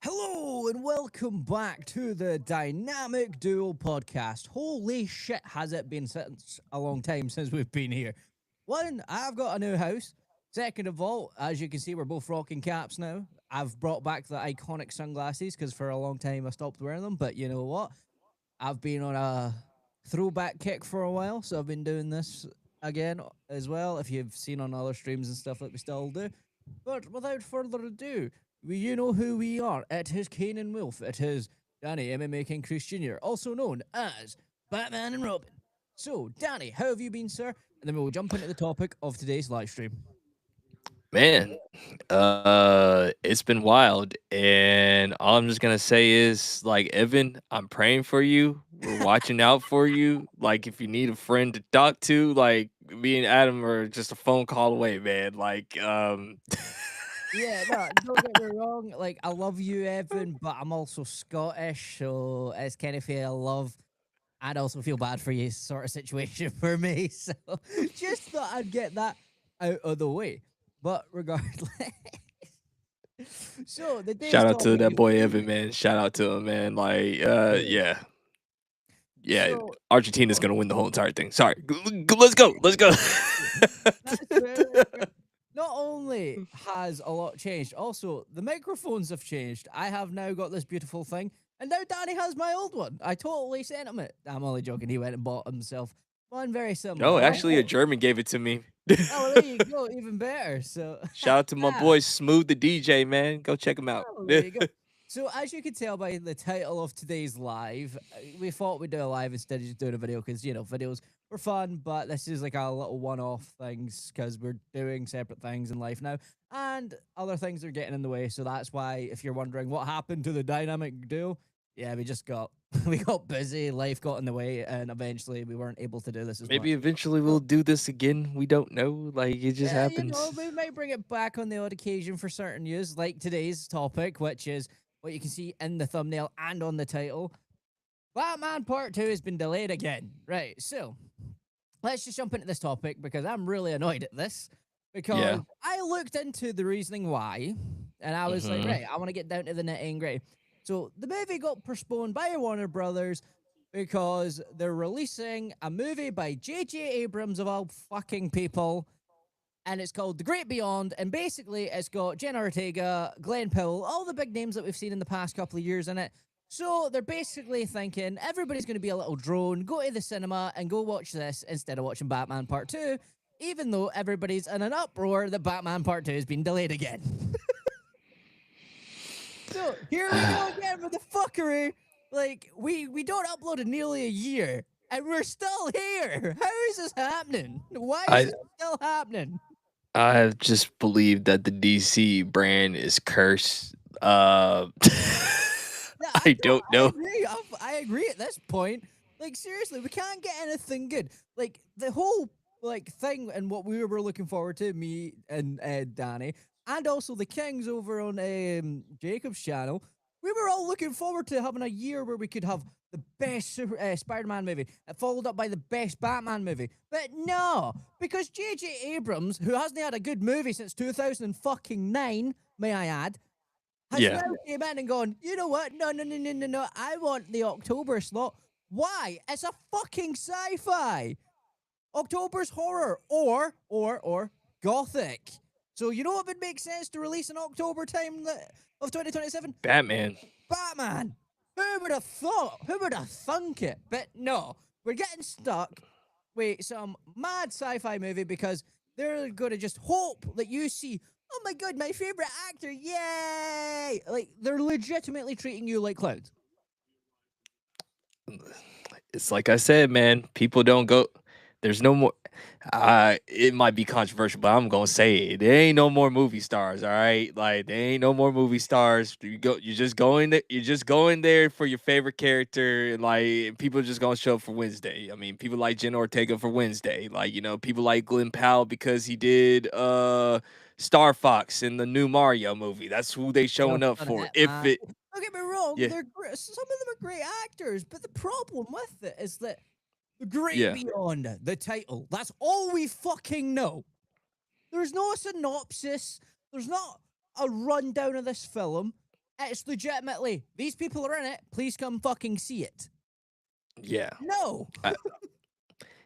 Hello and welcome back to the Dynamic Duo podcast. Holy shit, has it been since a long time since we've been here? One, I've got a new house. Second of all, as you can see, we're both rocking caps now. I've brought back the iconic sunglasses because for a long time I stopped wearing them. But you know what? I've been on a throwback kick for a while, so I've been doing this again as well. If you've seen on other streams and stuff that we still do. But without further ado, you know who we are. It is Kane and Wolf. It is Danny MMA King Chris Jr., also known as Batman and Robin. So, Danny, how have you been, sir? And then we'll jump into the topic of today's live stream. Man, it's been wild, and all I'm just gonna say is, like, Evan, I'm praying for you. We're watching out for you. Like, if you need a friend to talk to, like, me and Adam are just a phone call away, man. Yeah, no, don't get me wrong. Like, I love you, Evan, but I'm also Scottish, so it's kind of a love. I'd also feel bad for you sort of situation for me. So just thought I'd get that out of the way. But regardless, so the day's Shout out to topic that is boy Evan, man. Shout out to him, man. yeah. Yeah, yeah. So Argentina's gonna win the whole entire thing. Sorry, let's go, let's go. that's fair. That's fair. Not only has a lot changed, also the microphones have changed. I have now got this beautiful thing, and now Danny has my old one. I totally sent him it. I'm only joking. He went and bought himself one very No, similar. actually, a German gave it to me. Oh, well, there you go. Even better. So, Shout out to my boy Smooth the DJ, man. Go check him out. oh, there you go. So, as you can tell by the title of today's live, we thought we'd do a live instead of just doing a video because, videos were fun, but this is like a little one off things because we're doing separate things in life now and other things are getting in the way. So, that's why, if you're wondering what happened to the dynamic duo, yeah, we just got we got busy, life got in the way, and eventually we weren't able to do this as much. Maybe eventually So, we'll do this again. We don't know. Like it just yeah, happens. we might bring it back on the odd occasion for certain news, like today's topic, which is what you can see in the thumbnail and on the title. Batman Part 2 has been delayed again. Right, so let's just jump into this topic because I'm really annoyed at this. Because Yeah. I looked into the reasoning why, and I was like, Hmm. right, I want to get down to the nitty and gritty. So the movie got postponed by Warner Brothers because they're releasing a movie by J.J. Abrams of all fucking people, and it's called The Great Beyond. And basically, it's got Jenna Ortega, Glenn Powell, all the big names that we've seen in the past couple of years in it. So they're basically thinking everybody's going to be a little drone, go to the cinema and go watch this instead of watching Batman Part 2, even though everybody's in an uproar that Batman Part 2 has been delayed again. So here we go again with the fuckery. Like, we don't upload in nearly a year, and we're still here. How is this happening? Why is I this still happening? I just believe that the DC brand is cursed. Yeah, I don't I know. agree. I agree at this point. Like, seriously, we can't get anything good. Like, the whole thing and what we were looking forward to, me and Danny, and also the Kings over on Jacob's channel. We were all looking forward to having a year where we could have the best Spider-Man movie, followed up by the best Batman movie. But no, because J.J. Abrams, who hasn't had a good movie since 2009, may I add, has Yeah. now came in and gone, you know what? No, no, no, no, no, no. I want the October slot. Why? It's a fucking sci-fi. October's horror or gothic. So you know what would make sense to release in October time of 2027? Batman. Batman. Who would have thought? Who would have thunk it? But no, we're getting stuck with some mad sci-fi movie because they're going to just hope that you see, oh my god, my favorite actor, yay! Like, they're legitimately treating you like clowns. It's like I said, man. People don't go. There's no more. It might be controversial, but I'm gonna say it. There ain't no more movie stars. All right, like there ain't no more movie stars. You go. You're just going. You're just going there for your favorite character, and like people are just gonna show up for Wednesday. I mean, people like Jen Ortega for Wednesday. Like people like Glenn Powell because he did Star Fox in the new Mario movie. That's who they Well showing up done for. it, If man. it, Don't get me wrong, yeah, they're some of them are great actors, but the problem with it is that The Great yeah. Beyond, the title, that's all we fucking know. There's no synopsis, there's not a rundown of this film. It's legitimately, these people are in it. Please come fucking see it. Yeah. No.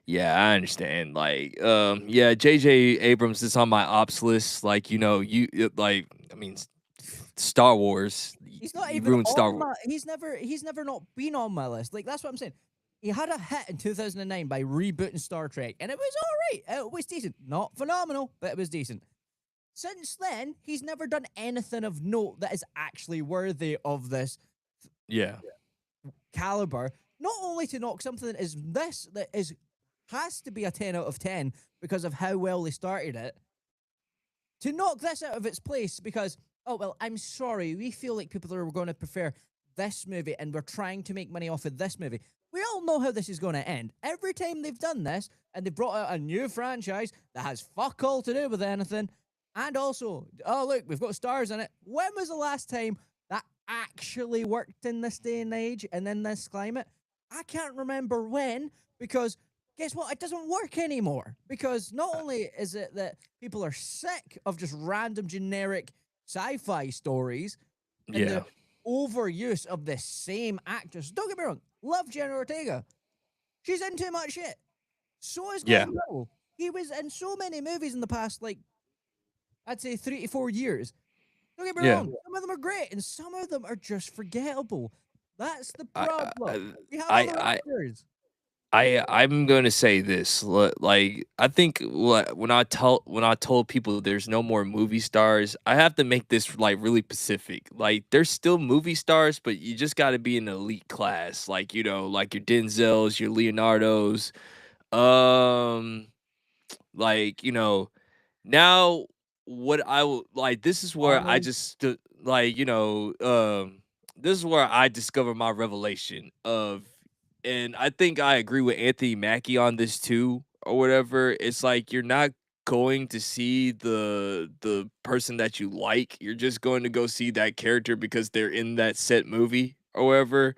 Yeah, I understand. Like, yeah, J.J. Abrams is on my ops list. Like, like, I mean, Star Wars. He's not You even ruined Star on Wars. my. He's never not been on my list. Like that's what I'm saying. He had a hit in 2009 by rebooting Star Trek, and it was all right. It was decent, not phenomenal, but it was decent. Since then, he's never done anything of note that is actually worthy of this Yeah, caliber. Not only to knock something that is has to be a 10 out of 10 because of how well they started it, to knock this out of its place because, oh, well, I'm sorry, we feel like people are going to prefer this movie and we're trying to make money off of this movie. We all know how this is going to end. Every time they've done this and they've brought out a new franchise that has fuck all to do with anything, and also, oh, look, we've got stars in it. When was the last time that actually worked in this day and age and in this climate? I can't remember when, because guess what? It doesn't work anymore because not only is it that people are sick of just random generic sci-fi stories and yeah, the overuse of the same actors. Don't get me wrong, love Jenna Ortega. She's in too much shit. So is yeah. Glenn Powell. He was in so many movies in the past, like I'd say 3 to 4 years. Don't get me Yeah. wrong, some of them are great and some of them are just forgettable. That's the I problem. We have I other I actors. I'm gonna say this. Like, I think when I told people there's no more movie stars, I have to make this like really specific. Like, there's still movie stars, but you just got to be in an elite class. Like, like your Denzels, your Leonardos. Um, like, now what I will like. This is where I Arnold. just like, this is where I discover my revelation of, and I think I agree with Anthony Mackie on this too, or whatever. It's like you're not going to see the person that you like. You're just going to go see that character because they're in that set movie or whatever.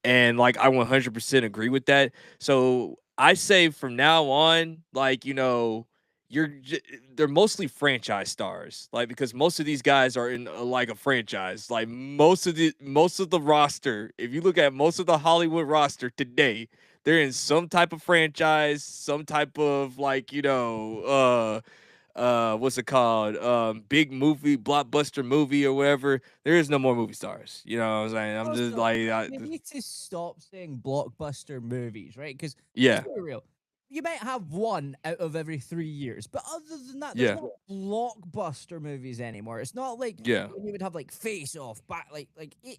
And like I 100% agree with that. So I say from now on, like, they're mostly franchise stars, like, because most of these guys are in like a franchise. Like most of the roster, if you look at most of the Hollywood roster today, they're in some type of franchise, some type of, like, what's it called? Big movie, blockbuster movie or whatever. There is no more movie stars. You know what I'm saying? I'm just Also, like, you need to stop saying blockbuster movies, right? Because let's yeah, be real. You might have one out of every 3 years, but other than that, there's yeah, not blockbuster movies anymore. It's not like yeah, when you would have like Face Off back,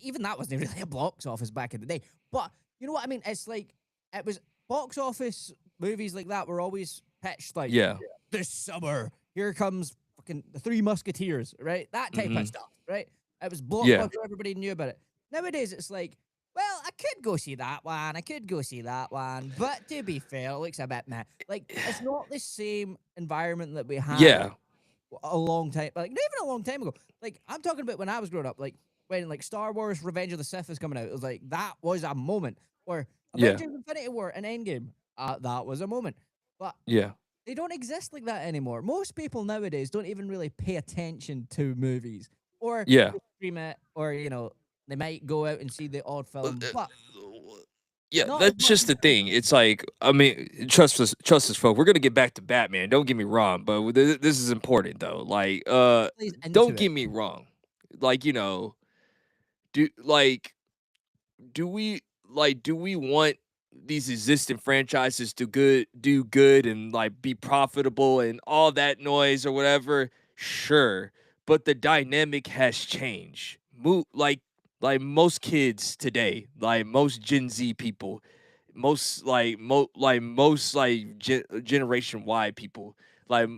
even that wasn't really a box office back in the day. But you know what I mean? It's like it was box office movies like that were always pitched like yeah. this summer. Here comes fucking the Three Musketeers, right? That type of Hmm. stuff, right? It was Yeah, blockbuster. Everybody knew about it. Nowadays, it's like, well, I could go see that one. I could go see that one. But to be fair, it looks a bit meh. Like, it's not the same environment that we had yeah, a long time, like, not even a long time ago. Like, I'm talking about when I was growing up, like, when, like, Star Wars Revenge of the Sith was coming out. It was like, that was a moment. Or yeah, Avengers Infinity War and Endgame, that was a moment. But yeah, they don't exist like that anymore. Most people nowadays don't even really pay attention to movies, or yeah. they stream it, or they might go out and see the odd Uh, film, uh, but Yeah, not as that's much just as the it used thing. to. It's like, I mean, trust us, folks. We're gonna get back to Batman. Don't get me wrong, but this is important though. Like, Plays into don't it. get me wrong. Like, do like do we want these existing franchises to do good and like be profitable and all that noise or whatever? Sure, but the dynamic has changed. Like most kids today, like most Gen Z people, most Generation Y people, like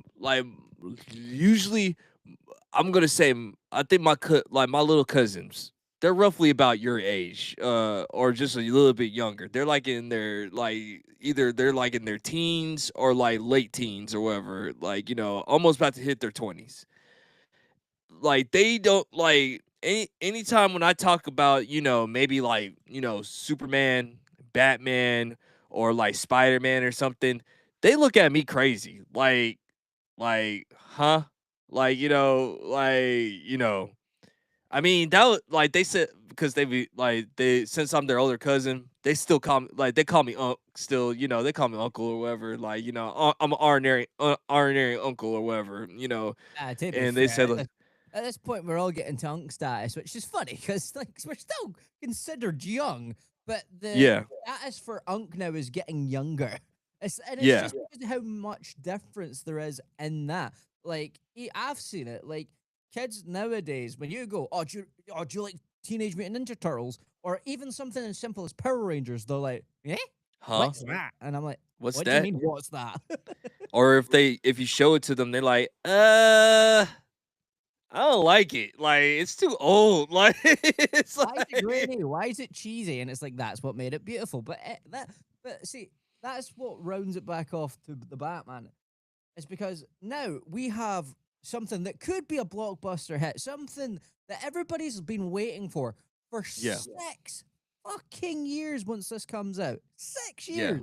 usually I'm gonna say, I think my little cousins, they're roughly about your age, or just a little bit younger. They're like in their, like, either they're like in their teens or like late teens or whatever, like, almost about to hit their 20s. Like, they don't like anytime when I talk about, maybe like, Superman, Batman, or like Spider-Man or something, they look at me crazy. Like, huh? Like, I mean, that was like they said because they be like they since I'm their older cousin, they still call me like they call me still, they call me uncle or whatever. Like, I'm an ordinary uncle or whatever, To be and they fair, said like, at this point, we're all getting to unk status, which is funny because like we're still considered young, but the yeah, status for unk now is getting younger. It's yeah, just because of how much difference there is in that. Like I've seen it. Like kids nowadays, when you go, do you like Teenage Mutant Ninja Turtles, or even something as simple as Power Rangers, they're like, eh, huh? what's that? And I'm like, What's what do you that? mean, what's that? Or if you show it to them, they're like, I don't like it. Like it's too old. Like it's Why is it like grainy? Why is it cheesy? And it's like that's what made it beautiful. But see, that's what rounds it back off to the Batman. It's because now we have something that could be a blockbuster hit, something that everybody's been waiting for yeah, 6 fucking years. Once this comes out, six yeah. years.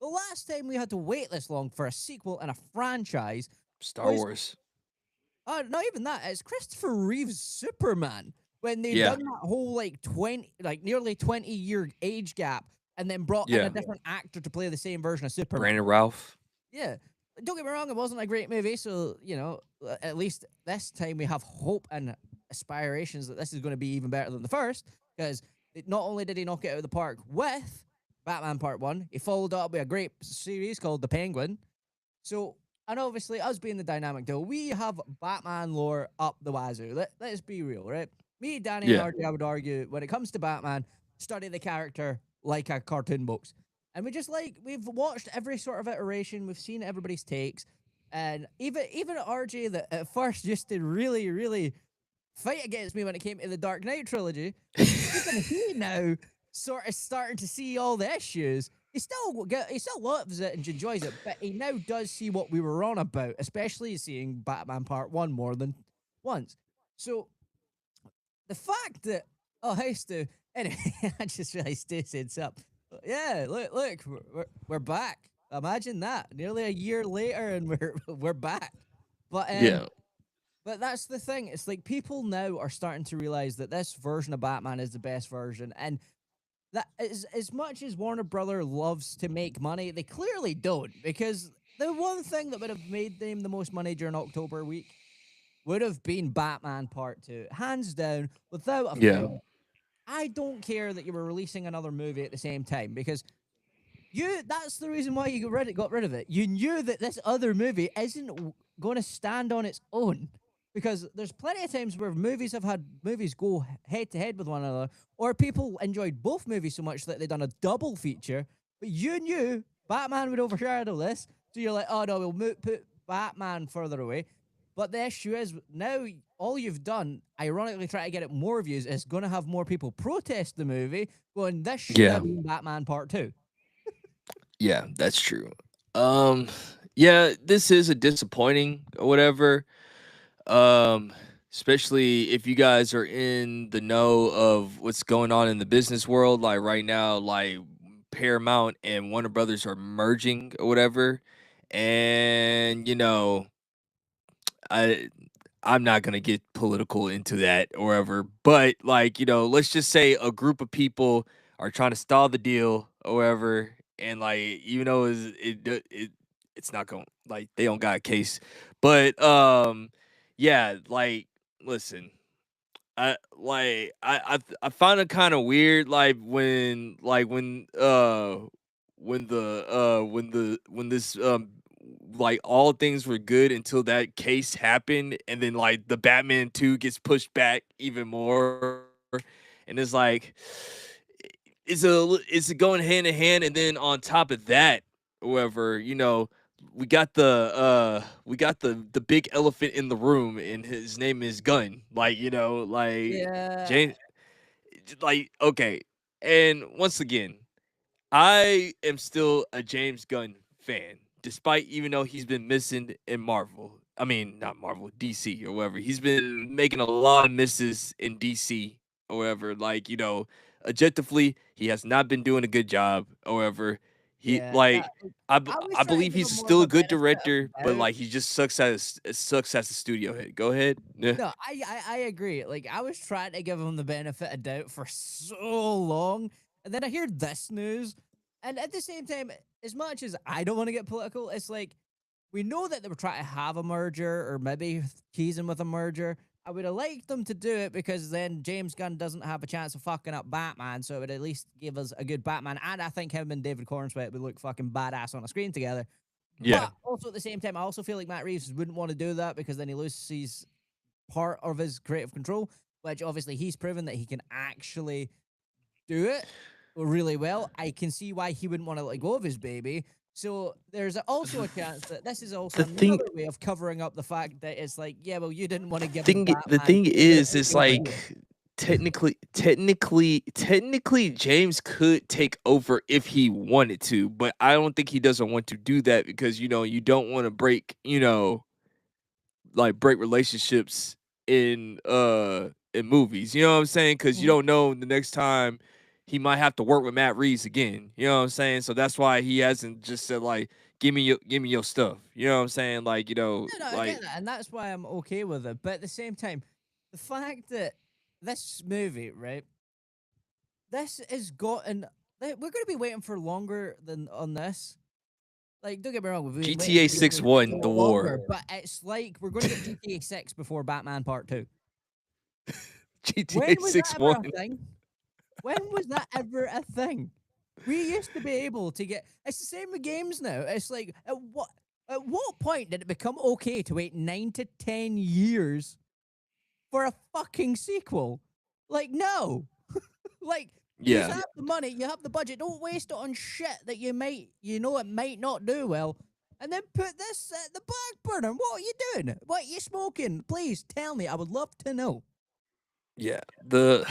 The last time we had to wait this long for a sequel and a franchise Star was Wars. not even that. It's Christopher Reeve's Superman when they Yeah, done that whole like 20, like nearly 20-year age gap, and then brought in a yeah. different actor to play the same version of Superman. Brandon Ralph. Yeah, don't get me wrong, it wasn't a great movie. So at least this time we have hope and aspirations that this is going to be even better than the first. Because not only did he knock it out of the park with Batman Part One, he followed up with a great series called The Penguin. So, and obviously, us being the dynamic duo, we have Batman lore up the wazoo. Let's be real, right? Me, Danny, and Yeah, RJ, I would argue, when it comes to Batman, study the character like a cartoon books. And we've watched every sort of iteration, we've seen everybody's takes. And even RJ, that at first used to really, really fight against me when it came to the Dark Knight trilogy, even he now sort of starting to see all the issues. He still loves it and enjoys it, but he now does see what we were on about, especially seeing Batman Part One more than once. So the fact that I used to anyway, I just realized Stu said something. Yeah, look, we're back. Imagine that, nearly a year later, and we're back. But yeah, but that's the thing. It's like people now are starting to realize that this version of Batman is the best version, and that as much as Warner Brother loves to make money, they clearly don't, because the one thing that would have made them the most money during October week would have been Batman Part 2. Hands down, without a yeah, fail. I don't care that you were releasing another movie at the same time, because that's the reason why you got rid of it. You knew that this other movie isn't going to stand on its own, because there's plenty of times where movies have had movies go head to head with one another, or people enjoyed both movies so much that they've done a double feature. But you knew Batman would overshadow this, so you're like, oh no, we'll put Batman further away. But the issue is now all you've done, ironically, try to get it more views, is going to have more people protest the movie, going, this should yeah, have been Batman Part 2. yeah. That's true. Um, yeah, this is a disappointing or whatever. Um, Especially if you guys are in the know of what's going on in the business world, like right now, like Paramount and Warner Brothers are merging or whatever. And I I'm not gonna get political into that or whatever, but like, let's just say a group of people are trying to stall the deal or whatever, and like even though it's not going like they don't got a case, but yeah, like listen, I find it kind of weird when this like all things were good until that case happened, and then like the Batman 2 gets pushed back even more, and it's like is it going hand in hand, and then on top of that, whoever, we got the big elephant in the room, and his name is Gunn. Like, like Yeah. James, like okay. And once again, I am still a James Gunn fan, despite even though he's been missing in Marvel. I mean, not Marvel, DC or whatever. He's been making a lot of misses in DC or whatever. Like, objectively, he has not been doing a good job. However, He Yeah, like I was I trying to believe give he's him more of still a a good benefit of director, the but doubt. like he just sucks as a studio head. Go ahead. Yeah. No, I agree. Like I was trying to give him the benefit of doubt for so long, and then I hear this news, and at the same time, as much as I don't want to get political, it's like we know that they were trying to have a merger or maybe teasing with a merger. I would have liked them to do it because then James Gunn doesn't have a chance of fucking up Batman, so it would at least give us a good Batman. And I think him and David Cornsweet would look fucking badass on a screen together. Yeah. But also at the same time, I also feel like Matt Reeves wouldn't want to do that because then he loses part of his creative control, which obviously he's proven that he can actually do it really well. I can see why he wouldn't want to let go of his baby. So there's also a chance that this is also The thing another way of covering up the fact that it's like, yeah, well, you didn't want to give us the Batman. thing So we're gonna is, take it's you away. like technically James could take over if he wanted to, but I don't think he doesn't want to do that because you don't want to break, like break relationships in movies. You know what I'm saying? Because you Mhm. don't know the next time he might have to work with Matt Reeves again. You know what I'm saying? So that's why he hasn't just said like, give me your stuff. You know what I'm saying? Like, No, no, I like get that, and that's why I'm okay with it. But at the same time, the fact that this movie, right, this has gotten, we're going to be waiting for longer than on this. Like, don't get me wrong, we've been waiting GTA for these 6 movies won for the war. longer, but it's like we're going to get GTA 6 before Batman Part 2. When GTA was that 6 ever won. a thing? When was that ever a thing? We used to be able to get. It's the same with games now. It's like at what point did it become okay to wait 9 to 10 years for a fucking sequel? Like no, like you Yeah. have the money, you have the budget. Don't waste it on shit that it might not do well, and then put this at the back burner. What are you doing? What are you smoking? Please tell me. I would love to know. Yeah. The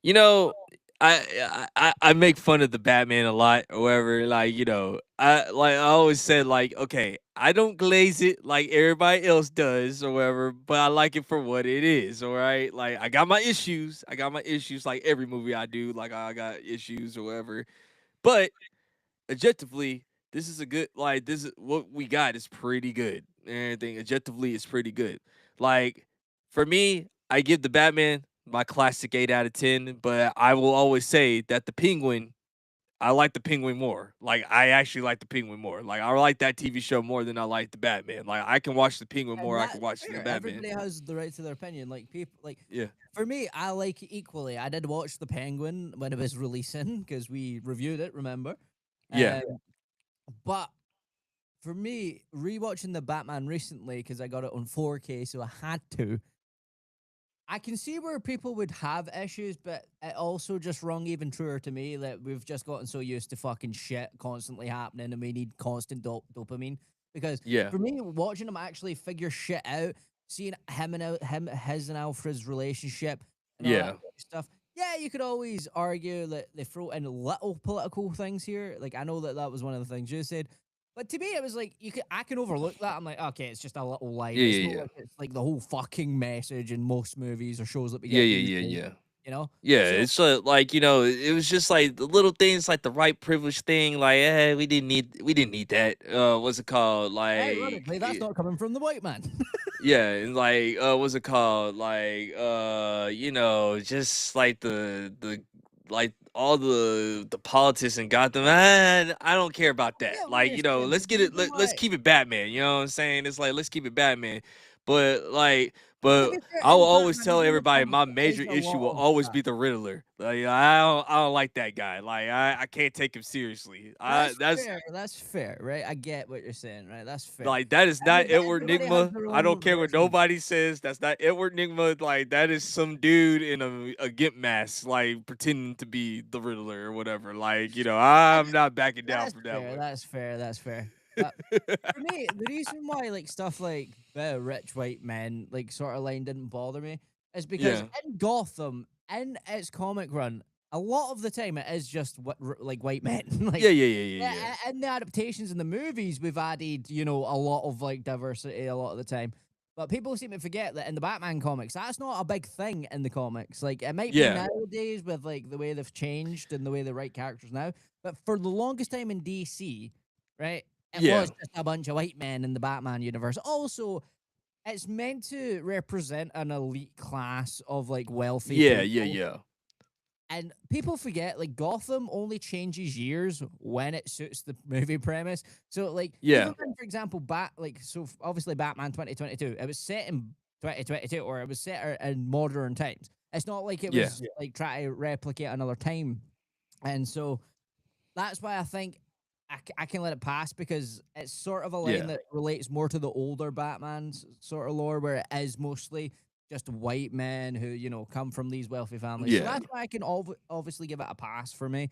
You know, I make fun of the Batman a lot or whatever. Like, I always said like, okay, I don't glaze it like everybody else does or whatever, but I like it for what it is. All right. Like I got my issues. I got my issues like every movie I do, like I got issues or whatever. But objectively, this is a good like this is what we got is pretty good. And everything objectively is pretty good. Like for me, I give the Batman my classic 8 out of 10, but I will always say that the Penguin, I like the Penguin more. Like I actually like the Penguin more. Like I like that TV show more than I like the Batman. Like I can watch the Penguin And more. I can that's watch the fair. Batman. Everybody has the right to their opinion. Like people, like Yeah. for me, I like it equally. I did watch The Penguin when it was releasing because we reviewed it. Remember, Yeah. um, but for me, rewatching the Batman recently because I got it on 4K, so I had to. I can see where people would have issues, but it also just rung even truer to me that we've just gotten so used to fucking shit constantly happening and we need constant dopamine. Because Yeah. for me, watching him actually figure shit out, seeing his and Alfred's relationship and all that Yeah. kind of stuff. Yeah, you could always argue that they throw in little political things here. Like I know that that was one of the things you said, but to me, it was like I can overlook that. I'm like, okay, it's just a little line. Yeah. It's Yeah. not Yeah. like it's like the whole fucking message in most movies or shows that we Yeah. get Yeah. these Yeah. days. Yeah. You know, Yeah, so it's like it was just like the little things, like the white privilege thing. Like, we didn't need that. What's it called? Like, ironically, that's not coming from the white man. yeah, and like, what's it called? Like, just like the like all the politics in Gotham. I don't care about I that. get what Like, you're saying, let's but the get it. reason Let's why, keep it Batman. You know what I'm saying? It's like let's keep it Batman. But to but be fair, I will in always Batman, tell even the everybody comics, my there major is a issue lot will of always that. be the Riddler. Like I don't like that guy. Like I can't take him seriously. That's That's fair, right? I get what you're saying, right? That's fair. like that is not Edward Everybody has Nigma. their I don't own care what version. nobody says. That's not Edward Nigma. Like that is some dude in a gimp mask, like pretending to be the Riddler or whatever. Like And I'm not backing down that's from that fair. one. That's fair. That's fair. But for me, the reason why like stuff like the rich white men like sort of line didn't bother me is because Yeah, in Gotham, in its comic run, a lot of the time it is just like white men. yeah, Like yeah, yeah, yeah, yeah. in the adaptations in the movies, we've added a lot of like diversity a lot of the time. But people seem to forget that in the Batman comics, that's not a big thing in the comics. Like it might be Yeah. nowadays with like the way they've changed and the way they write characters now. But for the longest time in DC, right, it Yeah. was just a bunch of white men in the Batman universe. Also, it's meant to represent an elite class of like wealthy Yeah. people. Yeah. And people forget, like, Gotham only changes years when it suits the movie premise. So, like, Yeah. even when, for example, obviously Batman 2022, it was set in 2022, or it was set in modern times. It's not like it Yeah. was like trying to replicate another time. And so that's why I think I can let it pass, because it's sort of a line Yeah. that relates more to the older Batman's sort of lore, where it is mostly just white men who, come from these wealthy families. So Yeah. that's why I can obviously give it a pass for me.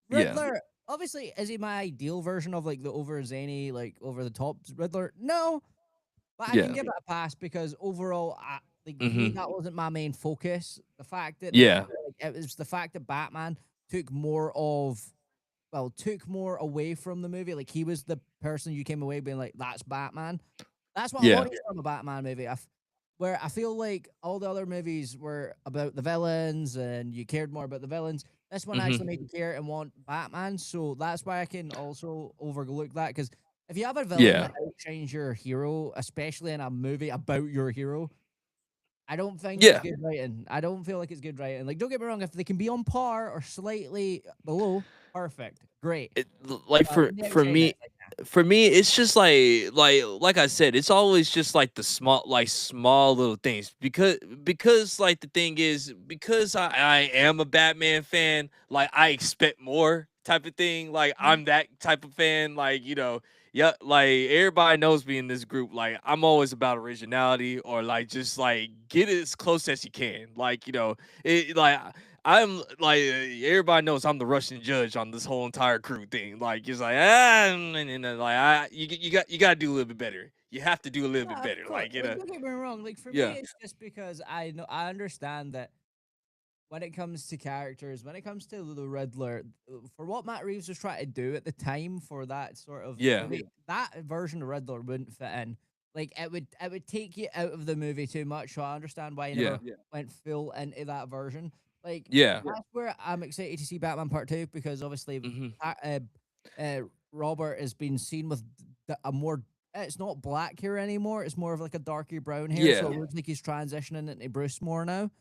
Yeah. Riddler, obviously, is he my ideal version of like the over zany, like over the top Riddler? No, but I can Yeah. give it a pass because overall, for me, Mhm. that wasn't my main focus. The fact that Yeah. it was the fact that Batman took took more away from the movie. Like he was the person you came away being like, "That's Batman." That's what I Yeah. wanted from a Batman movie. Where I feel like all the other movies were about the villains and you cared more about the villains. This one actually Mhm. made you care and want Batman. So that's why I can also overlook that. Because if you have a villain Yeah. that outshines your hero, especially in a movie about your hero, I don't think it's Yeah. good writing. I don't feel like it's good writing. Like, don't get me wrong, if they can be on par or slightly below, perfect, great. Like But when they outshine it, like, for me it's just like I said, it's always just like the small little things, because like the thing is, because I am a Batman fan, like I expect more type of thing, like mhm. I'm that type of fan, like yeah, like everybody knows me in this group, like I'm always about originality, or like just like get it as close as you can, like it like I'm like everybody knows I'm the Russian judge on this whole entire crew thing. Like it's like like you got to do a little bit better. You have to do a little bit Yeah, of better. course. Like, don't get me wrong. Like, for me, Yeah, it's just because I understand that when it comes to characters, when it comes to the Riddler, for what Matt Reeves was trying to do at the time for that sort of yeah, movie, that version of Riddler wouldn't fit in. Like, it would take you out of the movie too much. So I understand why you yeah, never went full into that version. Like, yeah. that's where I'm excited to see Batman Part Two, because obviously, Hmm. uh, uh, Robert has been seen with a more. It's not black hair anymore. It's more of like a darker brown hair. So Yeah, it looks like he's transitioning into Bruce more now,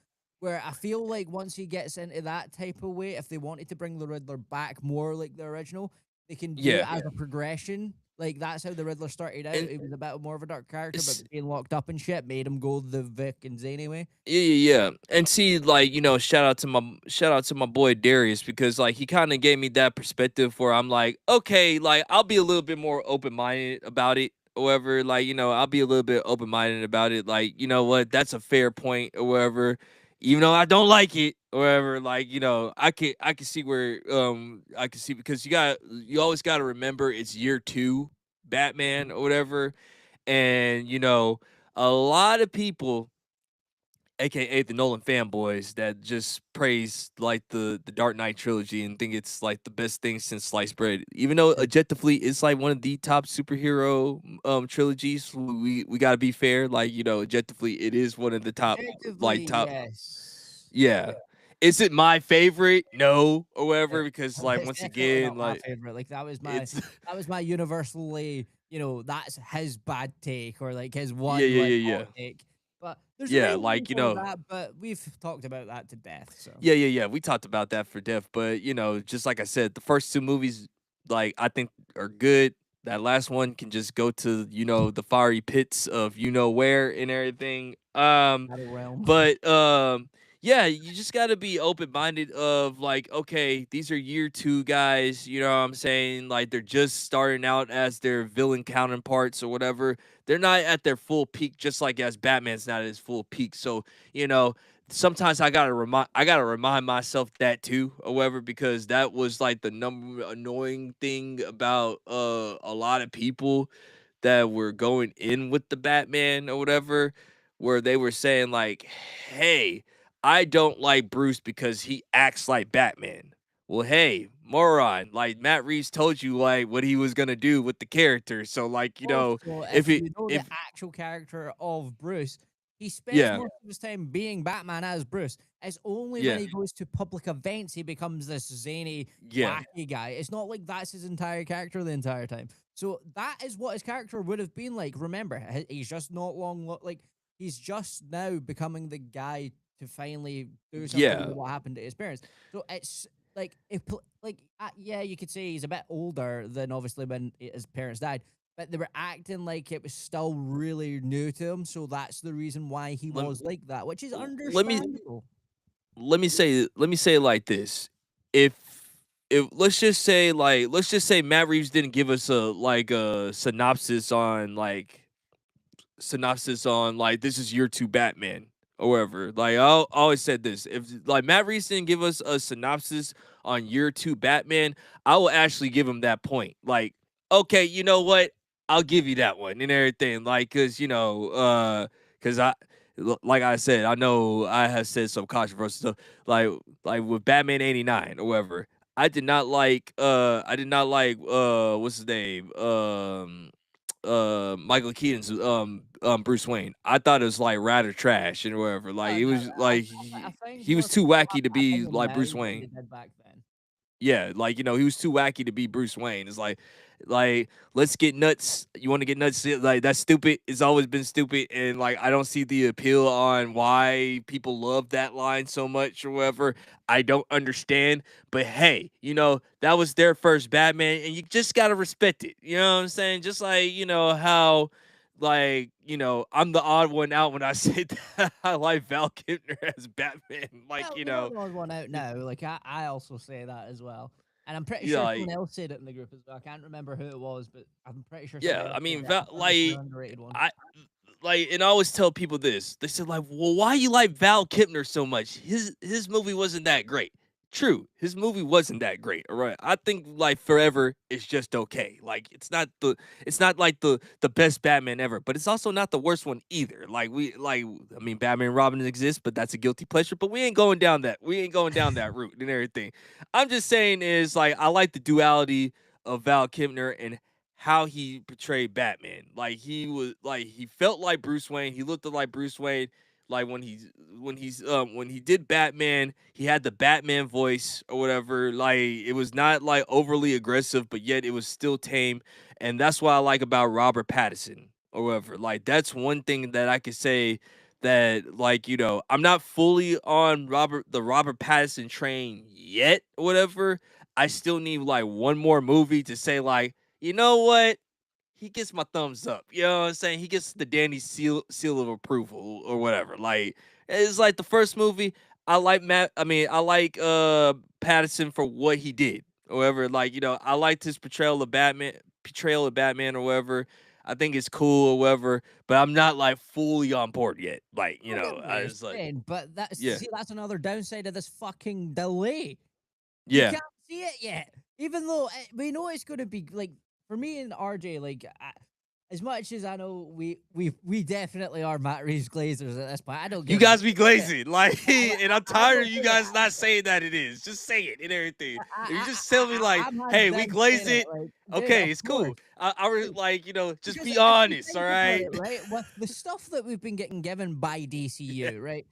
where I feel like once he gets into that type of way, if they wanted to bring the Riddler back more like the original, they can do it yeah. as a progression. Like that's how the Riddler started out. And He was a bit more of a dark character, but it's being locked up and shit made him go the Vic and Zany way. yeah. And see, like shout out to my boy Darius, because like he kind of gave me that perspective where I'm like, okay, like I'll be a little bit more open minded about it. However, like I'll be a little bit open minded about it. Like what, that's a fair point, or whatever. Even though I don't like it, or whatever, like I can see where I can see, because you always got to remember it's year two Batman or whatever, and a lot of people, aka the Nolan fanboys, that just praise like the Dark Knight trilogy and think it's like the best thing since sliced bread. Even though objectively it's like one of the top superhero trilogies, we gotta be fair. Like objectively it is one of the top, like Objectively, top. yes. Yeah. Is it my favorite? No, or whatever, because like It's once definitely again, not my like favorite. Like it's that was my universally, that's his bad take, or like his yeah, one yeah, like yeah, hot yeah. take. But there's a Yeah, reason like for that, but we've talked about that to death. So yeah, yeah, yeah. We talked about that for death, but just like I said, the first two movies, like I think, are good. That last one can just go to the fiery pits of where and everything. Battle Realm. But yeah, you just got to be open minded of like, okay, these are year two guys. You know what I'm saying? Like they're just starting out as their villain counterparts or whatever. They're not at their full peak, just like as Batman's not at his full peak. So you know sometimes I gotta remind myself that too, however, because that was like the number annoying thing about a lot of people that were going in with the Batman or whatever, where they were saying, like, hey, I don't like Bruce because he acts like Batman. well, hey, moron, like Matt Reeves told you like what he was gonna do with the character. So like, Also, if if it you know the if actual character of Bruce, he spends yeah, most of his time being Batman as Bruce. It's only when yeah, he goes to public events he becomes this zany, yeah, wacky guy. It's not like that's his entire character the entire time. So that is what his character would have been like. Remember, he's just not like he's just now becoming the guy to finally do something yeah. with what happened to his parents. So it's like yeah, you could say he's a bit older than obviously when his parents died, but they were acting like it was still really new to him, so that's the reason why he Let, was like that, which is let me understandable. let me say it like this. If let's just say Matt Reeves didn't give us a synopsis on like this is year two Batman or whatever. Like I always said this. If like Matt Reeves didn't give us a synopsis on year two Batman, I will actually give him that point. Like, okay, you know what? I'll give you that one and everything. Like, cause like I said, I know I have said some controversial stuff, like with Batman '89 or whatever. I did not like what's his name? Michael Keaton's Bruce Wayne. I thought it was like rather trash and whatever. Like No, it no, was like I think he more was too people have wacky to that be opinion like now Bruce than they Wayne. did back then. Yeah, like he was too wacky to be Bruce Wayne. It's like let's get nuts. You want to get nuts? Like that's stupid. It's always been stupid, and like I don't see the appeal on why people love that line so much or whatever. I don't understand. But hey, that was their first Batman, and you just gotta respect it. You know what I'm saying? Just like how. Like, I'm the odd one out when I say that I like Val Kilmer as Batman. Like, Well, you're not the odd one out now. Like I also say that as well, and I'm pretty yeah, sure like someone else said it in the group as well. I can't remember who it was, but I'm pretty sure somebody yeah, else I said mean, it. I think it's an underrated one. and I always tell people this. They said like, "Well, why you like Val Kipner so much? His movie wasn't that great." True, his movie wasn't that great. All right, I think like Forever is just okay. Like it's not like the best Batman ever, but it's also not the worst one either. I mean, Batman and Robin exists, but that's a guilty pleasure. But we ain't going down that route and everything. I'm just saying is like I like the duality of Val Kipner and how he portrayed Batman. He felt like Bruce Wayne. He looked like Bruce Wayne. Like when he did Batman, he had the Batman voice or whatever. Like it was not like overly aggressive, but yet it was still tame. And that's what I like about Robert Pattinson or whatever. Like that's one thing that I could say that I'm not fully on the Robert Pattinson train yet or whatever. I still need like one more movie to say like, you know what? He gets my thumbs up. You know what I'm saying? He gets the Danny seal of approval or whatever. Like it's like the first movie. I like Patterson for what he did. Or whatever. Like, I liked his portrayal of Batman or whatever. I think it's cool or whatever, but I'm not like fully on board yet. Like, I get what I you're was like, saying, but yeah. that's another downside of this fucking delay. You Yeah. can't see it yet, even though we know it's going to be like for me and RJ. Like as much as I know, we definitely are Matt Reeves Glazers at this point. I don't You give a guys be shit. glazing. Like, and I'm I tired will of you say it. guys not saying that it is. Just say it and everything. If you just tell me like, I'm hands hey, we down glaze saying it. it, Like, dude, okay, of it's course. cool. I Like, like, just because be if you honest, all think about right? it, right, with the stuff that we've been getting given by Yeah. DCU, right,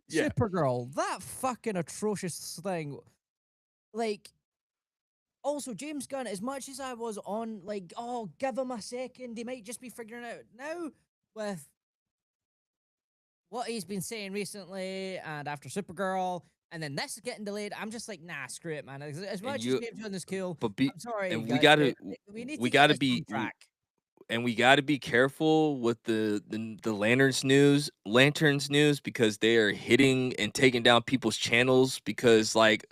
Yeah. Supergirl, that fucking atrocious thing, like. Also, James Gunn, as much as I was on, like, oh, give him a second, he might just be figuring it out now with what he's been saying recently and after Supergirl, and then this is getting delayed. I'm just like, nah, screw it, man. As And much as you James Gunn is cool, but be I'm sorry, and we guys, gotta we need to we get gotta this be on track. and we got to be careful with the lanterns news because they are hitting and taking down people's channels because like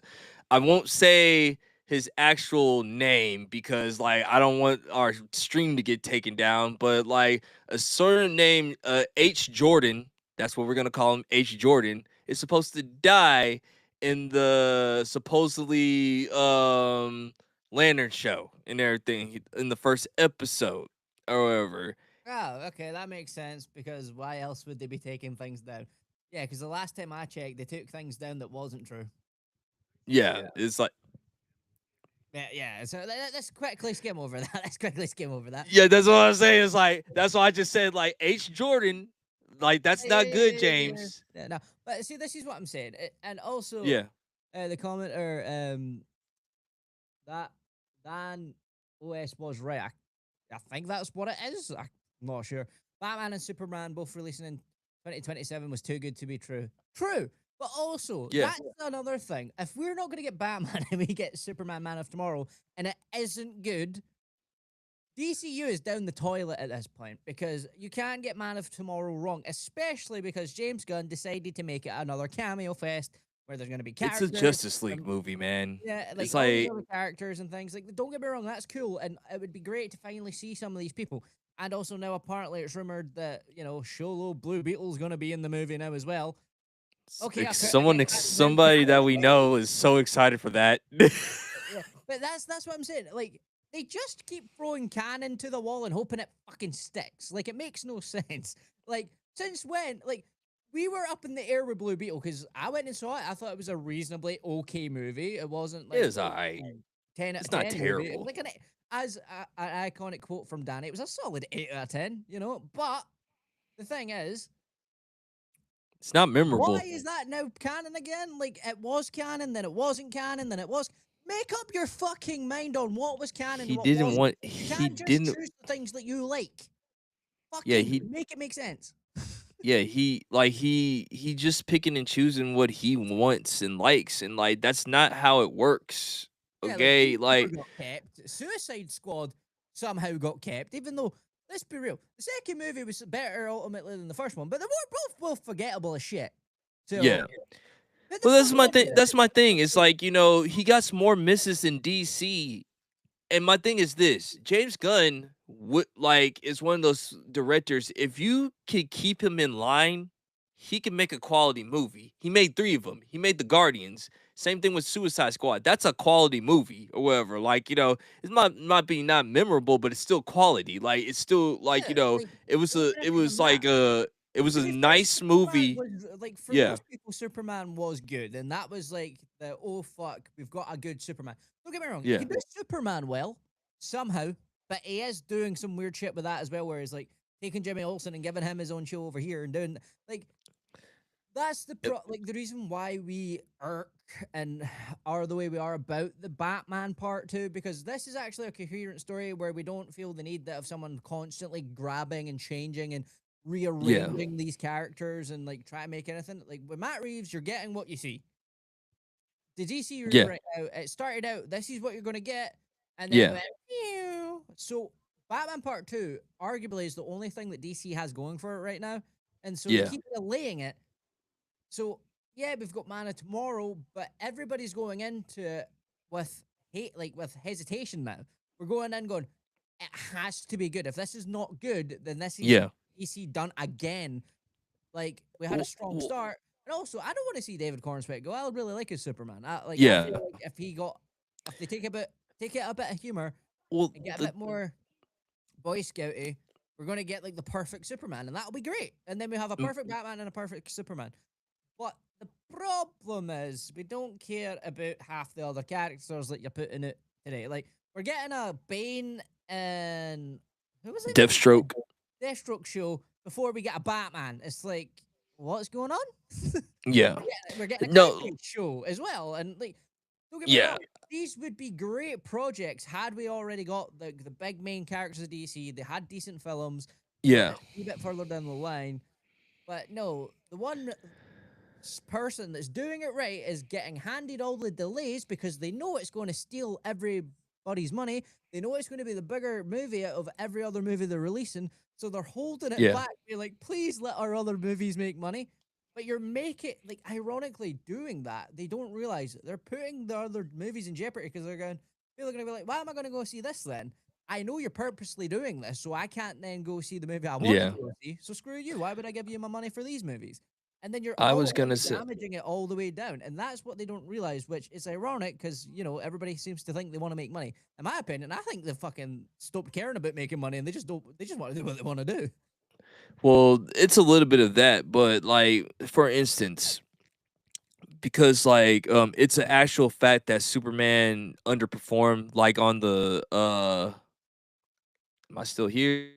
I won't say his actual name because like I don't want our stream to get taken down, but like a certain name, H Jordan, that's what we're gonna call him, H Jordan, is supposed to die in the supposedly lantern show and everything in the first episode or whatever. Oh, okay, that makes sense because why else would they be taking things down? Yeah, because the last time I checked, they took things down that wasn't true. Yeah, it's like. Yeah. So let's quickly skim over that. Let's quickly skim over that. Yeah, that's what I'm saying. It's like that's why I just said like H Jordan, like that's not good, Yeah. James. No, but see, this is what I'm saying, and also Yeah, the commenter that Dan OS was right. I think that's what it is. I'm not sure. Batman and Superman both releasing in 2027 was too good to be true. True. But also, yeah. that's another thing. If we're not going to get Batman and we get Superman Man of Tomorrow and it isn't good, DCU is down the toilet at this point because you can't get Man of Tomorrow wrong, especially because James Gunn decided to make it another cameo fest where there's going to be It's a characters Justice League from movie, man. yeah, like It's all these like other characters and things. Like, don't get me wrong, that's cool, and it would be great to finally see some of these people. And also now, apparently, it's rumored that Sholo Blue Beetle's going to be in the movie now as well. Okay, somebody that we know is so excited for that. yeah, but that's what I'm saying. Like, they just keep throwing cannon to the wall and hoping it fucking sticks. Like, it makes no sense. Like, since when? Like, we were up in the air with Blue Beetle because I went and saw it. I thought it was a reasonably okay movie. It wasn't It like is alright. 10 out It's of not 10 movie. terrible. Like as an iconic quote from Danny, it was a solid 8 out of 10, But the thing is, It's not why memorable. is that now canon again? Like, it was canon, then it wasn't canon, then it was. Make up your fucking mind on what was canon He and what didn't wasn't. want. You He can't just didn't. choose the things that you like. Yeah, Fucking make it make sense. yeah. He just picking and choosing what he wants and likes, and like that's not how it works. Yeah, like Okay, Peacemaker like got kept. Suicide Squad somehow got kept, even though, let's be real, the second movie was better ultimately than the first one, but they were both forgettable as shit. So, yeah. but the Well, that's my fucking thing. That's my thing. It's like he got some more misses in DC. And my thing is this: James Gunn would is one of those directors. If you could keep him in line, he can make a quality movie. He made 3 of them. He made The Guardians. Same thing with Suicide Squad. That's a quality movie or whatever. It's not being not memorable, but it's still quality. Like it's still yeah, like even if it even was that. it was To a be fair, nice Superman movie. was like for Yeah. most people, Superman was good, and that was like the oh fuck, we've got a good Superman. Don't get me wrong, you Yeah. can do Superman well somehow, but he is doing some weird shit with that as well, where he's like taking Jimmy Olsen and giving him his own show over here and doing like that's the reason why we irk and are the way we are about the Batman part too, because this is actually a coherent story where we don't feel the need that of someone constantly grabbing and changing and Yeah. rearranging these characters and like try to make anything. Like with Matt Reeves, you're getting what you see. The DC Yeah. right now, it started out, this is what you're gonna get, and then Yeah. it went, "Meow." So Batman Part 2 arguably is the only thing that DC has going for it right now. And so they Yeah. keep delaying it. So yeah, we've got Man of Tomorrow, but everybody's going into it with with hesitation now. We're going in going, it has to be good. If this is not good, then this is Yeah. DC done again. Like we had a Well, strong well, start, and also I don't want to see David Cornswet go. I really like his Superman. I yeah. feel like if they take it a bit of humor Well, and get a bit more Boy Scouty, we're gonna get like the perfect Superman, and that'll be great. And then we have a perfect Batman and a perfect Superman. But the problem is we don't care about half the other characters that you're putting it today. Like we're getting a Bane and who was it? Deathstroke. Deathstroke show before we get a Batman. It's like, what's going on? Yeah. We're getting a No. Cowboy show as well, and like, don't get me Yeah. wrong, these would be great projects had we already got the big main characters of DC. They had decent films. Yeah. A bit further down the line, but no, the one person that's doing it right is getting handed all the delays because they know it's going to steal everybody's money. They know it's going to be the bigger movie out of every other movie they're releasing. So they're holding it Yeah. back. They're like, please let our other movies make money. But you're ironically doing that. They don't realize they're putting the other movies in jeopardy because people are going to be like, why am I going to go see this then? I know you're purposely doing this, so I can't then go see the movie I want to go see. So screw you. Why would I give you my money for these movies? And then you're damaging it all the way down. And that's what they don't realize, which is ironic because, everybody seems to think they want to make money. In my opinion, I think they've fucking stopped caring about making money and they just want to do what they want to do. Well, it's a little bit of that, but like for instance, because like it's an actual fact that Superman underperformed like on the am I still here?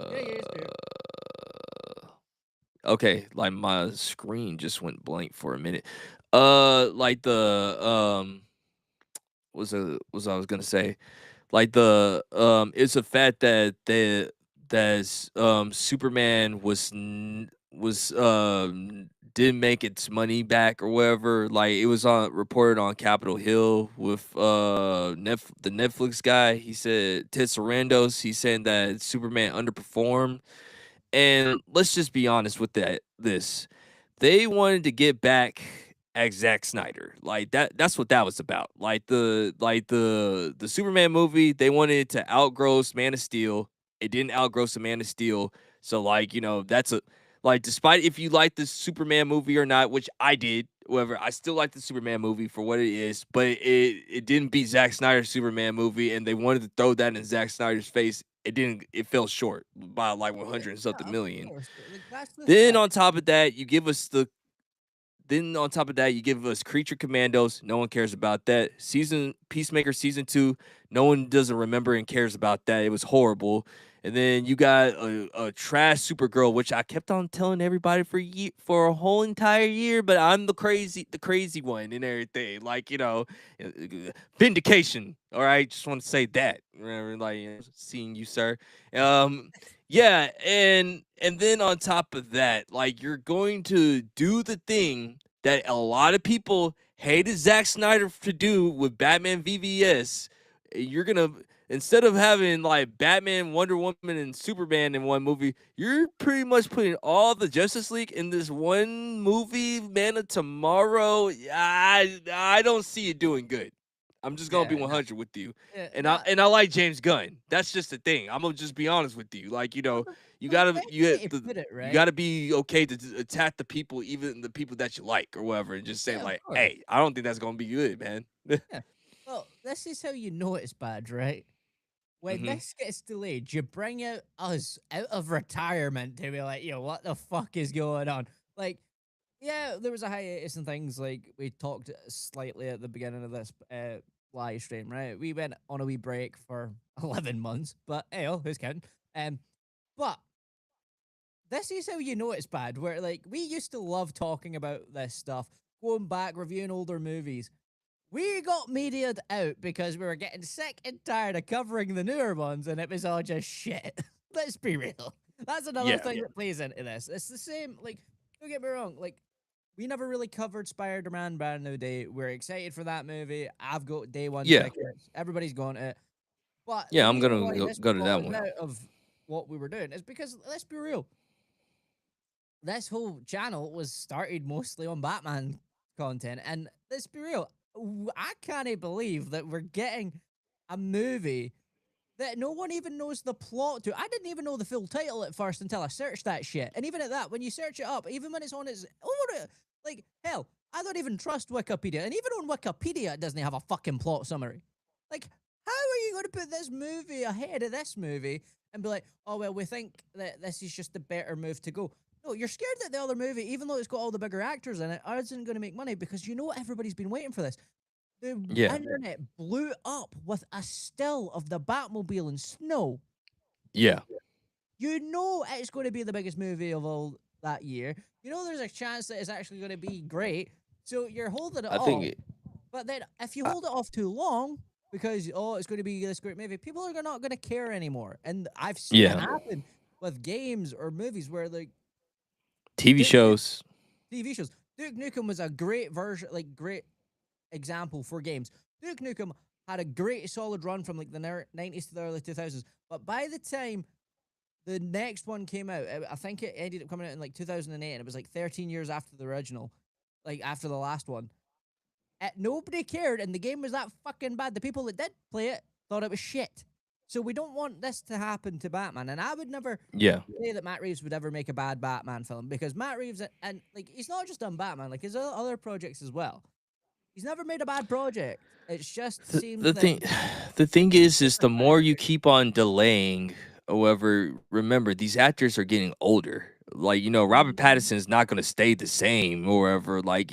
Yeah, yeah, it's fair. Okay, like my screen just went blank for a minute. Like the was I was gonna say like the it's a fact that Superman didn't make its money back or whatever. Like it was on reported on Capitol Hill with the Netflix guy. He said Ted Sarandos. He's saying that Superman underperformed. And let's just be honest with this. They wanted to get back at Zack Snyder. Like that's what that was about. Like the Superman movie, they wanted to outgross Man of Steel. It didn't outgross the Man of Steel. So like, that's a like despite if you like the Superman movie or not, which I did, whatever, I still like the Superman movie for what it is, but it didn't beat Zack Snyder's Superman movie, and they wanted to throw that in Zack Snyder's face. It didn't. It fell short by like 100 and something Yeah, of million. course. Like that's the Then thing. on top of that, you give us the then on top of that, you give us Creature Commandos. No one cares about that. Peacemaker season 2. No one doesn't remember and cares about that. It was horrible. And then you got a trash Supergirl, which I kept on telling everybody for a whole entire year, but I'm the crazy one and everything. Like vindication. All right, just want to say that. Like seeing you, sir. Um, yeah, and then on top of that, like you're going to do the thing that a lot of people hated Zack Snyder to do with Batman VVS. You're gonna instead of having like Batman, Wonder Woman, and Superman in one movie, you're pretty much putting all the Justice League in this one movie, Man of Tomorrow. I don't see it doing good. I'm just gonna be Yeah, 100 with you. yeah, And I that and I like James Gunn. That's just the thing. I'm gonna just be honest with you. Like you the gotta best you way have to put it, you right? gotta be okay to attack the people, even the people that you like or whatever, and just say Yeah, of like, course. "Hey, I don't think that's gonna be good, man." Yeah. Well, this is how you know it's bad, right? When hmm this gets delayed, you bring out us out of retirement to be like, yo, what the fuck is going on? Like, yeah, there was a hiatus and things like we talked slightly at the beginning of this live stream, right? We went on a wee break for 11 months, but hey, oh, who's counting? But this is how you know it's bad. Where like we used to love talking about this stuff, going back, reviewing older movies. We got mediaed out because we were getting sick and tired of covering the newer ones, and it was all just shit. Let's be real. That's another Yeah, thing that plays into this. It's the same. Like, don't get me wrong. Like, we never really covered Spider-Man Brand New Day. We're excited for that movie. I've got day one yeah, tickets. Everybody's going to it. But the yeah. I'm reason gonna why this go to brought that us one. out of what we were doing is because let's be real, this whole channel was started mostly on Batman content, and let's be real, I can't believe that we're getting a movie that no one even knows the plot to. I didn't even know the full title at first until I searched that shit. And even at that, when you search it up, even when it's on its like hell, I don't even trust Wikipedia, and even on Wikipedia, it doesn't have a fucking plot summary. Like, how are you going to put this movie ahead of this movie and be like, oh well, we think that this is just the better move to go? No, you're scared that the other movie, even though it's got all the bigger actors in it, isn't going to make money because you know everybody's been waiting for this. The Yeah, internet blew up with a still of the Batmobile in snow. yeah. You know it's going to be the biggest movie of all that year. You know there's a chance that it's actually going to be great. So you're holding it I think off. But then if you I, hold it off too long because it's going to be this great movie, people are not going to care anymore. And I've seen it yeah. happen with games or movies where like TV Duke Nukem shows. TV shows. Duke Nukem was a great version, like great example for games. Duke Nukem had a great solid run from like the 90s to the early 2000s, but by the time the next one came out, I think it ended up coming out in like 2008, and it was like 13 years after the original, like after the last one. Nobody cared, and the game was that fucking bad. The people that did play it thought it was shit. So we don't want this to happen to Batman, and I would never Yeah, say that Matt Reeves would ever make a bad Batman film because Matt Reeves and like he's not just done Batman, like his other projects as well. He's never made a bad project. It's just seems the that thing the thing is the different more time you frame. keep on delaying, however, remember these actors are getting older. like, Robert Pattinson's not gonna stay the same or whatever. Like,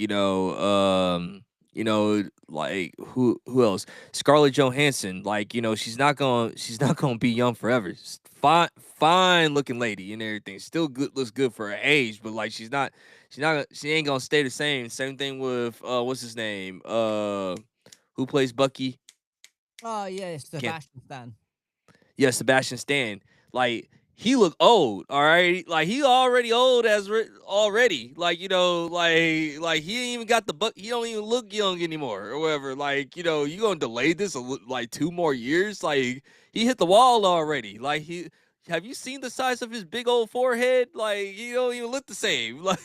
like who else? Scarlett Johansson. Like, she's not gonna be young forever. Fine looking lady and everything. Still good, looks good for her age, but like she ain't gonna stay the same. Same thing with what's his name? Who plays Bucky? Oh yeah, Can't Sebastian Stan. Yeah, Sebastian Stan. Like he look old, all right. Like he already old already. Like like he ain't even got the buck. He don't even look young anymore or whatever. Like you gonna delay this like 2 more years? Like he hit the wall already. Like have you seen the size of his big old forehead? Like he don't even look the same like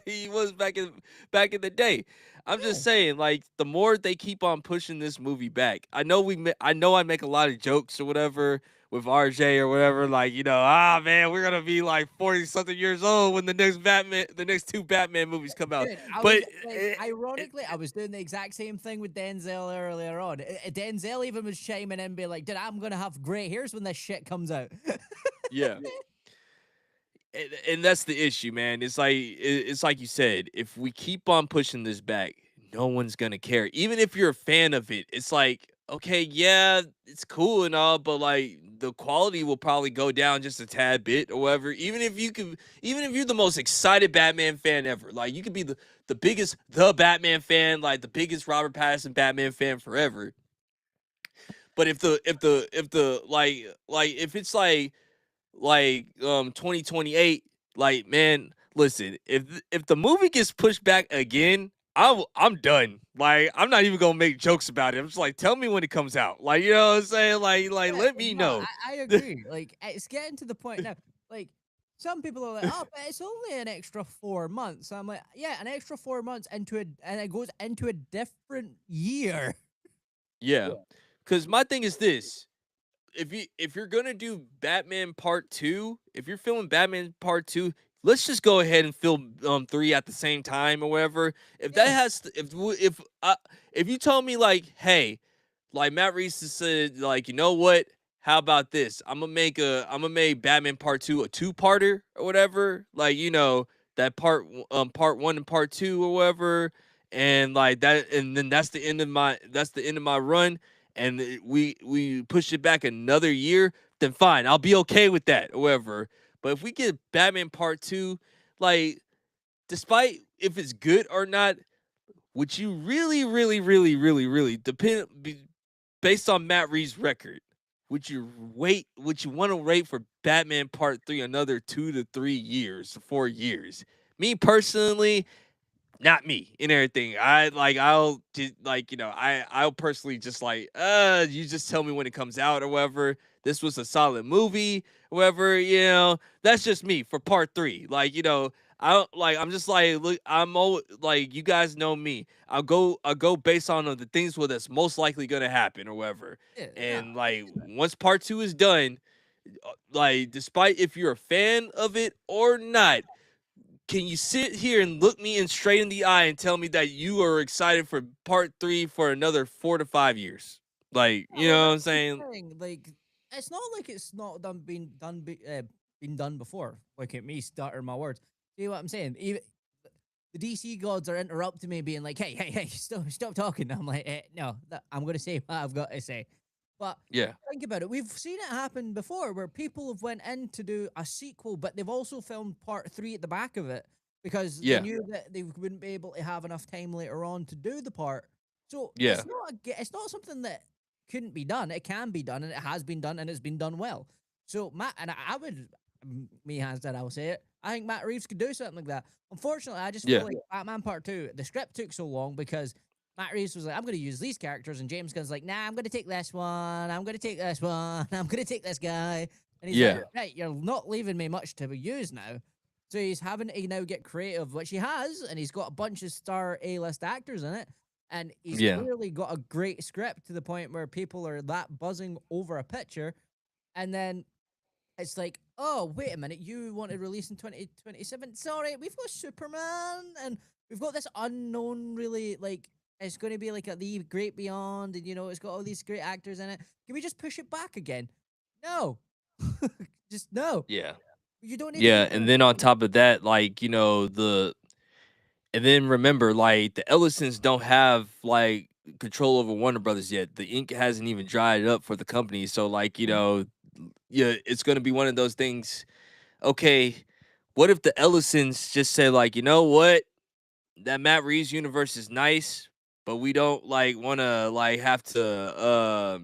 he was back in the day. I'm Yeah. just saying, like the more they keep on pushing this movie back, I know I make a lot of jokes or whatever with RJ or whatever. Like man, we're gonna be like 40 something years old when the next two Batman movies come out. Dude, I was But like, ironically, I was doing the exact same thing with Denzel earlier on. Denzel even was chiming in, being like, "Dude, I'm gonna have gray hairs when this shit comes out." yeah, and that's the issue, man. It's like you said, if we keep on pushing this back, no one's gonna care. Even if you're a fan of it, it's like, okay, yeah, it's cool and all, but like the quality will probably go down just a tad bit or whatever. Even if you're the most excited Batman fan ever, like you could be the biggest Batman fan, like the biggest Robert Pattinson Batman fan forever. But if the like if it's like 2028, like man, listen, if the movie gets pushed back again, I'm done. Like I'm not even gonna make jokes about it. I'm just like, tell me when it comes out. Like you know what I'm saying? Like Yeah, let me no, know. I agree. Like, it's getting to the point now. Like, some people are like, "Oh, but it's only an extra 4 months." I'm like, "Yeah, an extra 4 months and it goes into a different year." Yeah. Cause my thing is this. If you're gonna do Batman Part Two, if you're filming Batman Part Two, let's just go ahead and film three at the same time or whatever. If that Yeah, has to, if you told me like, hey, like Matt Reeves has said, like, you know what? How about this? I'm gonna make Batman Part Two a two-parter or whatever. Like, that part one and part two or whatever. And like that, and then that's the end of my run. And we push it back another year, then fine. I'll be okay with that or whatever. But if we get Batman Part Two, like, despite if it's good or not, would you really, really, really, really, really based on Matt Reeves' record, would you want to wait for Batman Part 3 another 2 to 3 years, 4 years? Me personally, not me and everything. I'll just like, I'll personally just like, you just tell me when it comes out or whatever. This was a solid movie, whatever, that's just me for part three. Like, I'm just like, look, like, you guys know me. I'll go based on the things that's most likely gonna happen or whatever. yeah, no, And like once part two is done, like despite if you're a fan of it or not, can you sit here and look me in straight in the eye and tell me that you are excited for part three for another 4 to 5 years? Like, yeah, you well, know what I'm that's the saying? thing. Like, it's not like it's not been done before. Look at me stuttering my words. See what I'm saying? Even the DC gods are interrupting me, being like, hey, stop talking." I'm like, "No, I'm gonna say what I've got to say." But Yeah. think about it. We've seen it happen before, where people have went in to do a sequel, but they've also filmed part three at the back of it because they Yeah. knew that they wouldn't be able to have enough time later on to do the part. So Yeah. it's not something that couldn't be done. It can be done, and it has been done, and it's been done well. So Matt, and I would, me hands down, I will say it. I think Matt Reeves could do something like that. Unfortunately, I just feel Yeah. like Batman Part Two, the script took so long because Matt Reeves was like, "I'm going to use these characters," and James Gunn's like, "Nah, I'm going to take this one. I'm going to take this one. I'm going to take this guy." And he's like, Yeah. "Right, you're not leaving me much to use now." So he's having to now get creative, which he has, and he's got a bunch of star A-list actors in it, and he's Yeah. clearly got a great script to the point where people are that buzzing over a picture, and then it's like, "Oh, wait a minute, you want to release in 2027? Sorry, we've got Superman, and we've got this unknown, really, like, it's going to be like the Great Beyond, and it's got all these great actors in it. Can we just push it back again?" No. Just no. Yeah. You don't need to Yeah, do and it. then on top of that, like, and then remember, like, the Ellisons don't have, like, control over Warner Brothers yet. The ink hasn't even dried up for the company, so, like, yeah, it's gonna be one of those things. Okay, what if the Ellisons just say, like, "You know what? That Matt Reeves universe is nice, but we don't, like, wanna, like, have to,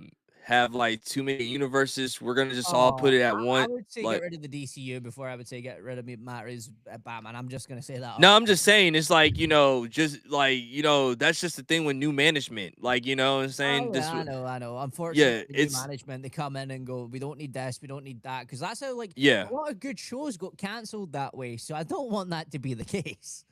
have, like, too many universes. We're gonna just all Oh, put it at I one." would say get Like, rid of the DCU before I would say get rid of me Matt Reeves Batman. I'm just gonna say that up no, I'm front. just saying, it's like, just like, that's just the thing with new management. Like, you know what I'm saying? Oh yeah, I know, I know. Unfortunately, Yeah, the new it's, management they come in and go, we don't need this, we don't need that, because that's how like yeah. a lot of good shows got cancelled that way. So I don't want that to be the case.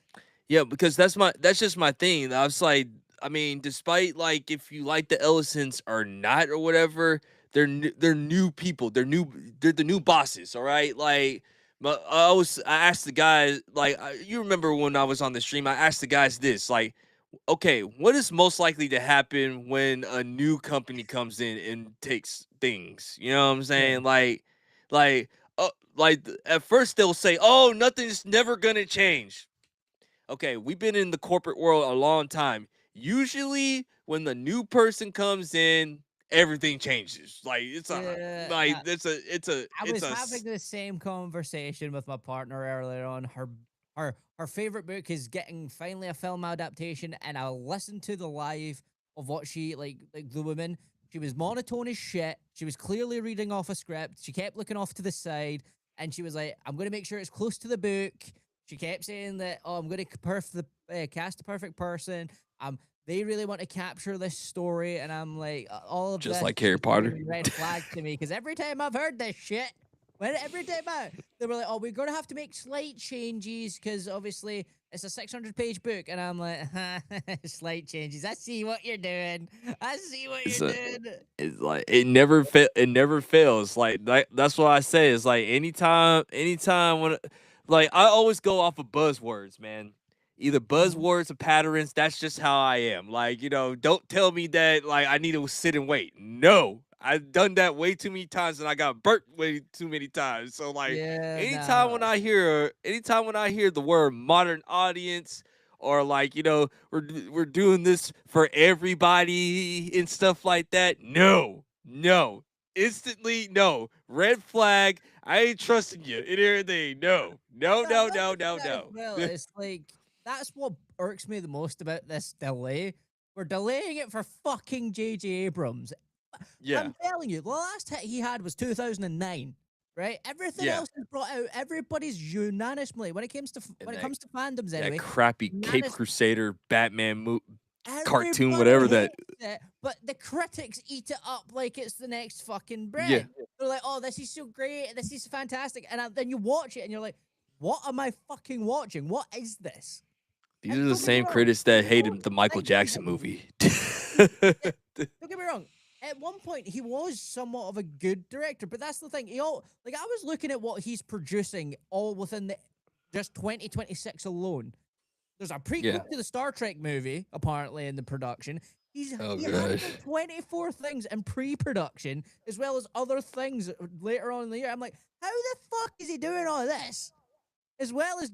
Yeah, because that's just my thing. I was like, I mean, despite like if you like the Ellisons or not or whatever, they're new people. They're the new bosses. All right, like. But I asked the guys like you remember when I was on the stream I asked the guys this like, okay, what is most likely to happen when a new company comes in and takes things? You know what I'm Yeah. saying? Like at first they'll say, "Oh, nothing's never gonna change." Okay, we've been in the corporate world a long time. Usually, when the new person comes in, everything changes. Like it's a Yeah, like that I it's was a having the same conversation with my partner earlier on. Her favorite book is getting finally a film adaptation, and I listened to the live of what she like the woman. She was monotone as shit. She was clearly reading off a script. She kept looking off to the side, and she was like, "I'm going to make sure it's close to the book." She kept saying that, "Oh, I'm going to cast the perfect person. They really want to capture this story," and I'm like, all of just this like is Harry just giving Potter. me red flags to me because every time I've heard this shit, every time they were like, "Oh, we're gonna have to make slight changes because obviously it's a 600-page book," and I'm like, "Slight changes. I see what you're doing. I see what It's you're a doing." it's like it never fails. Like that's what I say. It's like anytime when like I always go off of buzzwords, man. Either Mhm. buzzwords or patterns. That's just how I am. Like, don't tell me that like I need to sit and wait. No. I've done that way too many times and I got burnt way too many times. So like Yeah, no. anytime when I hear the word modern audience or like we're doing this for everybody and stuff like that. No, no, instantly no. Red flag. I ain't trusting you in everything. No, no, Yeah, no, like no, I no, said as no. well, it's like that's what irks me the most about this delay. We're delaying it for fucking J.J. Abrams. Yeah, I'm telling you, the last hit he had was 2009, right? Everything yeah. else is brought out. Everybody's unanimously And when it comes to fandoms that anyway. crappy Cape Unanimous, Crusader Batman cartoon, everybody whatever that. hates it, but the critics eat it up like it's the next fucking Yeah, bread. They're like, "Oh, this is so great. This is fantastic," and then you watch it and you're like, "What am I fucking watching? What is this?" these are And the don't get me same wrong, critics that he was hated the Michael like, Jackson movie. don't get me wrong. At one point, he was somewhat of a good director, but that's the thing. Like I was looking at what he's producing all within the just 2026 alone. There's a Yeah. prequel to the Star Trek movie apparently in the production. Oh He has gosh. about 24 things in pre-production as well as other things later on in the year. I'm like, how the fuck is he doing all this as well as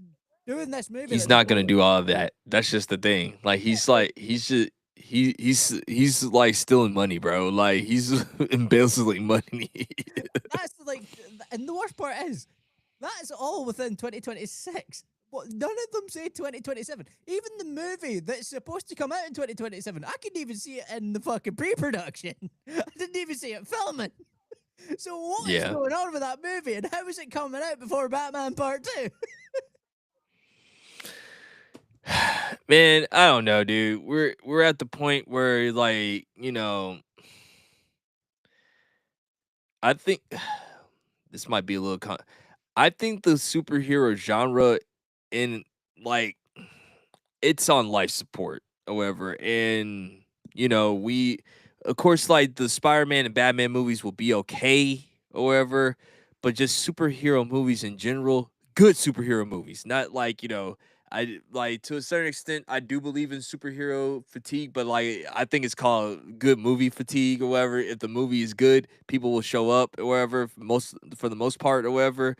doing this movie He's that's not gonna supposed do all of that. That's just the thing. like He's just he's like stealing money, bro. Like he's embezzling money. and the worst part is that's all within 2026. But none of them say 2027. Even the movie that's supposed to come out in 2027, I couldn't even see it in the fucking pre-production. I didn't even see it filming. So what is Yeah. going on with that movie, and how is it coming out before Batman Part Two? Man, I don't know, dude. We're at the point where like, I think this might be a little I think the superhero genre in like it's on life support, however, and we of course like the Spider-Man and Batman movies will be okay, however, but just superhero movies in general, good superhero movies, not like, I like to a certain extent I do believe in superhero fatigue, but like I think it's called good movie fatigue or whatever. If the movie is good, people will show up or whatever, for the most part or whatever.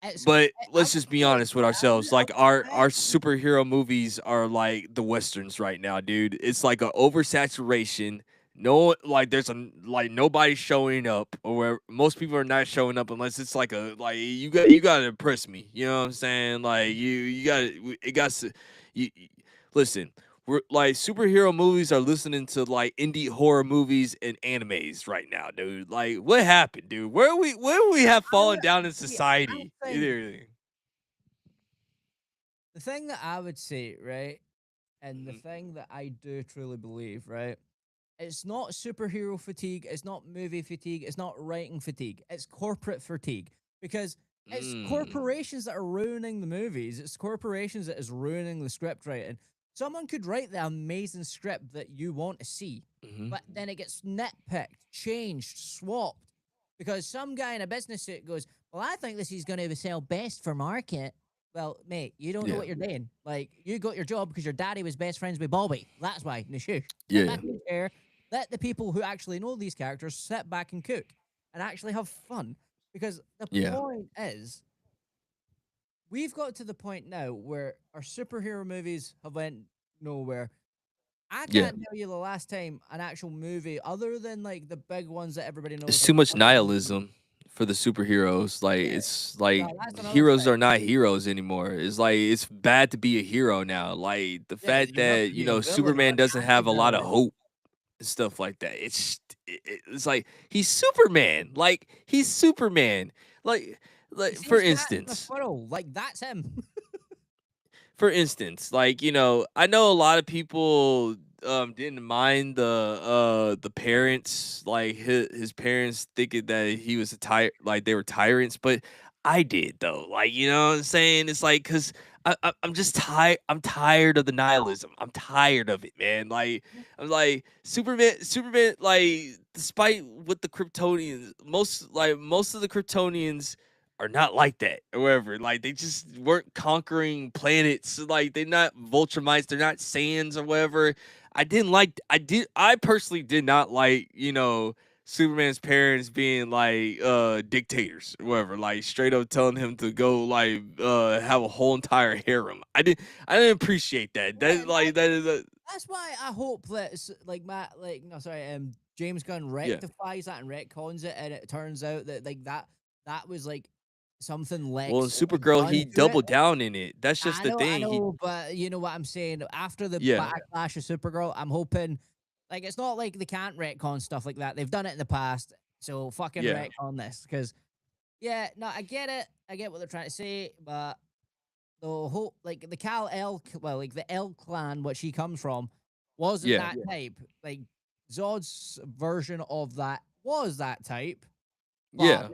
It's But I let's would just be say honest with I would ourselves. I Like would our say superhero movies are like the westerns right now, dude. It's like a oversaturation. No, like there's a like nobody's showing up, or where most people are not showing up unless it's like a like you got to impress me. You know what I'm saying? Like you got it got to listen. We're like superhero movies are listening to like indie horror movies and animes right now, dude. Like what happened, dude? Where we have I fallen would down in see, I society? think the thing that I would say, right, and the Mhm. thing that I do truly believe, right, it's not superhero fatigue, it's not movie fatigue, it's not writing fatigue, it's corporate fatigue because it's Mm. corporations that are ruining the movies, it's corporations that is ruining the script writing. Someone could write the amazing script that you want to see, Mhm. but then it gets nitpicked, changed, swapped because some guy in a business suit goes, "Well, I think this is going to sell best for market." Well, mate, you don't know Yeah. what you're doing. Like, you got your job because your daddy was best friends with Bobby. That's why. Nashush. Sit Yeah. back in the chair. Let the people who actually know these characters sit back and cook and actually have fun. Because the Yeah. point is, we've got to the point now where our superhero movies have went nowhere. I Yeah. can't tell you the last time an actual movie, other than like the big ones that everybody knows, It's like too much Marvel. nihilism for the superheroes. Like Yeah, it's like that's another heroes thing. are not heroes anymore. It's like it's bad to be a hero now. Like the Yeah, fact you have that, to you be a know, villain or Superman an doesn't have a lot of anti-villain. hope and stuff like that. It's like he's Superman. Like he's Superman. Like He for sees cats in a instance, puddle. Like that's him. like, you know, I know a lot of people didn't mind the parents, like his parents thinking that he was a like they were tyrants, but I did though. Like, you know what I'm saying? It's like cuz I'm just tired. I'm tired of the nihilism. I'm tired of it, man. Like I'm like Superman like despite what the Kryptonians most of the Kryptonians are not like that or whatever. Like they just weren't conquering planets. Like they're not Vultramites, they're not Sands or whatever. I personally did not like, you know, Superman's parents being like dictators or whatever, like straight up telling him to go like have a whole entire harem. I didn't appreciate that. Yeah, That like that is a that's why I hope that like Matt, like no, sorry, James Gunn yeah. rectifies that and retcons it, and it turns out that like that was like something Well, in Lex Supergirl, done he to it. doubled down in it. That's just the I thing. He know, but you know what I'm saying. After the yeah. backlash of Supergirl, I'm hoping like it's not like they can't retcon stuff like that. They've done it in the past, so fucking Yeah. retcon this because yeah, no, I get it. I get what they're trying to say, but the whole like the Cal El, well, like the El clan, what she comes from, wasn't Yeah. that type. Like Zod's version of that was that type, but Yeah.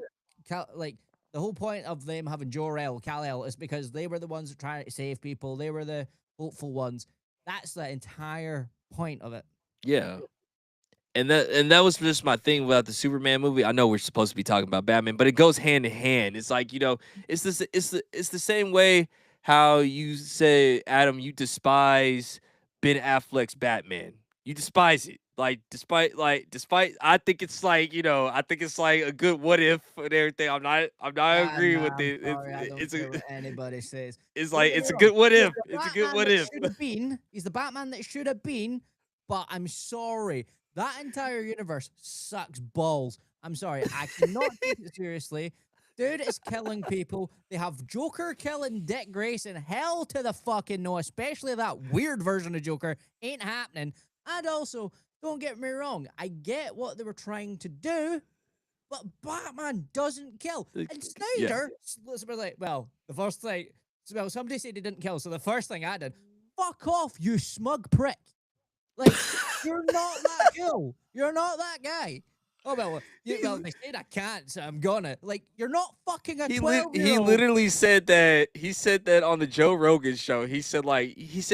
Like the whole point of them having Jor-El, Kal-El is because they were the ones that trying to save people. They were the hopeful ones. That's the entire point of it. Yeah. And that was just my thing about the Superman movie. I know we're supposed to be talking about Batman, but it goes hand in hand. It's like, you know, it's the same way how you say, Adam, you despise Ben Affleck's Batman. You despise it. Despite I think it's like, you know, I think it's like a good what if and everything. I'm not agreeing with Nah, I'm it. sorry. I don't It's a care what anybody says. it's Don't like get me it's a wrong. good what He's if. the It's a good Batman what that if. should have been. He's the Batman that should have been. But I'm sorry. That entire universe sucks balls. I'm sorry. I cannot take it seriously. Dude is killing people. They have Joker killing Dick Grayson. Hell to the fucking no, especially that weird version of Joker. Ain't happening. And also, don't get me wrong. I get what they were trying to do, but Batman doesn't kill. And Yeah. Snyder was like, well, the first thing, well, somebody said he didn't kill. So the first thing I did, fuck off, you smug prick. Like, you're not that cool. You're not that guy. Oh, well, they said I can't, so I'm gonna. Like, you're not fucking a 12-year-old. He literally said that on the Joe Rogan show. He said,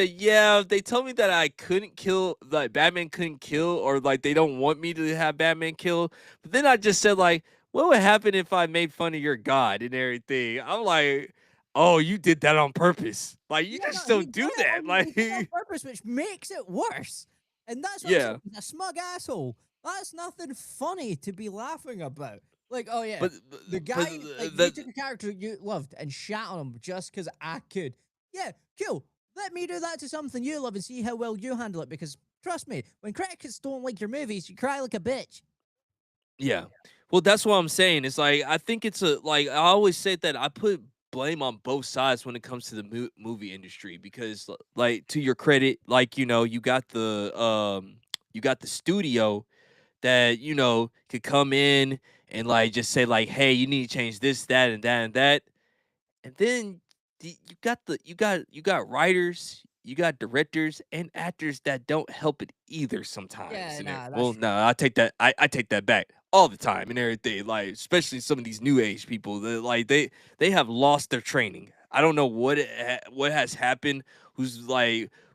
yeah, they told me that I couldn't kill, like Batman couldn't kill, or like they don't want me to have Batman kill. But then I just said like, what would happen if I made fun of your God and everything? I'm like, oh, you did that on purpose. Like you Yeah, no, just he don't did do it that. on, he Like did it on purpose, which makes it worse. And that's what I'm saying. yeah, He's a smug asshole. That's nothing funny to be laughing about. Like, oh yeah, but the but guy, like, you that took a character you loved and shat on him just because I could. Yeah, cool. Let me do that to something you love and see how well you handle it. Because trust me, when critics don't like your movies, you cry like a bitch. yeah. Well, that's what I'm saying. It's like I think it's a like I always say that I put blame on both sides when it comes to the movie industry because like to your credit, like you got the studio that could come in and like just say like, hey, you need to change this, that, and that, and that, and then you got writers, you got directors and actors that don't help it either sometimes. Yeah, And nah, that's well, true. no, I take that I take that back all the time and everything. Like especially some of these new age people that like they have lost their training. I don't know what has happened.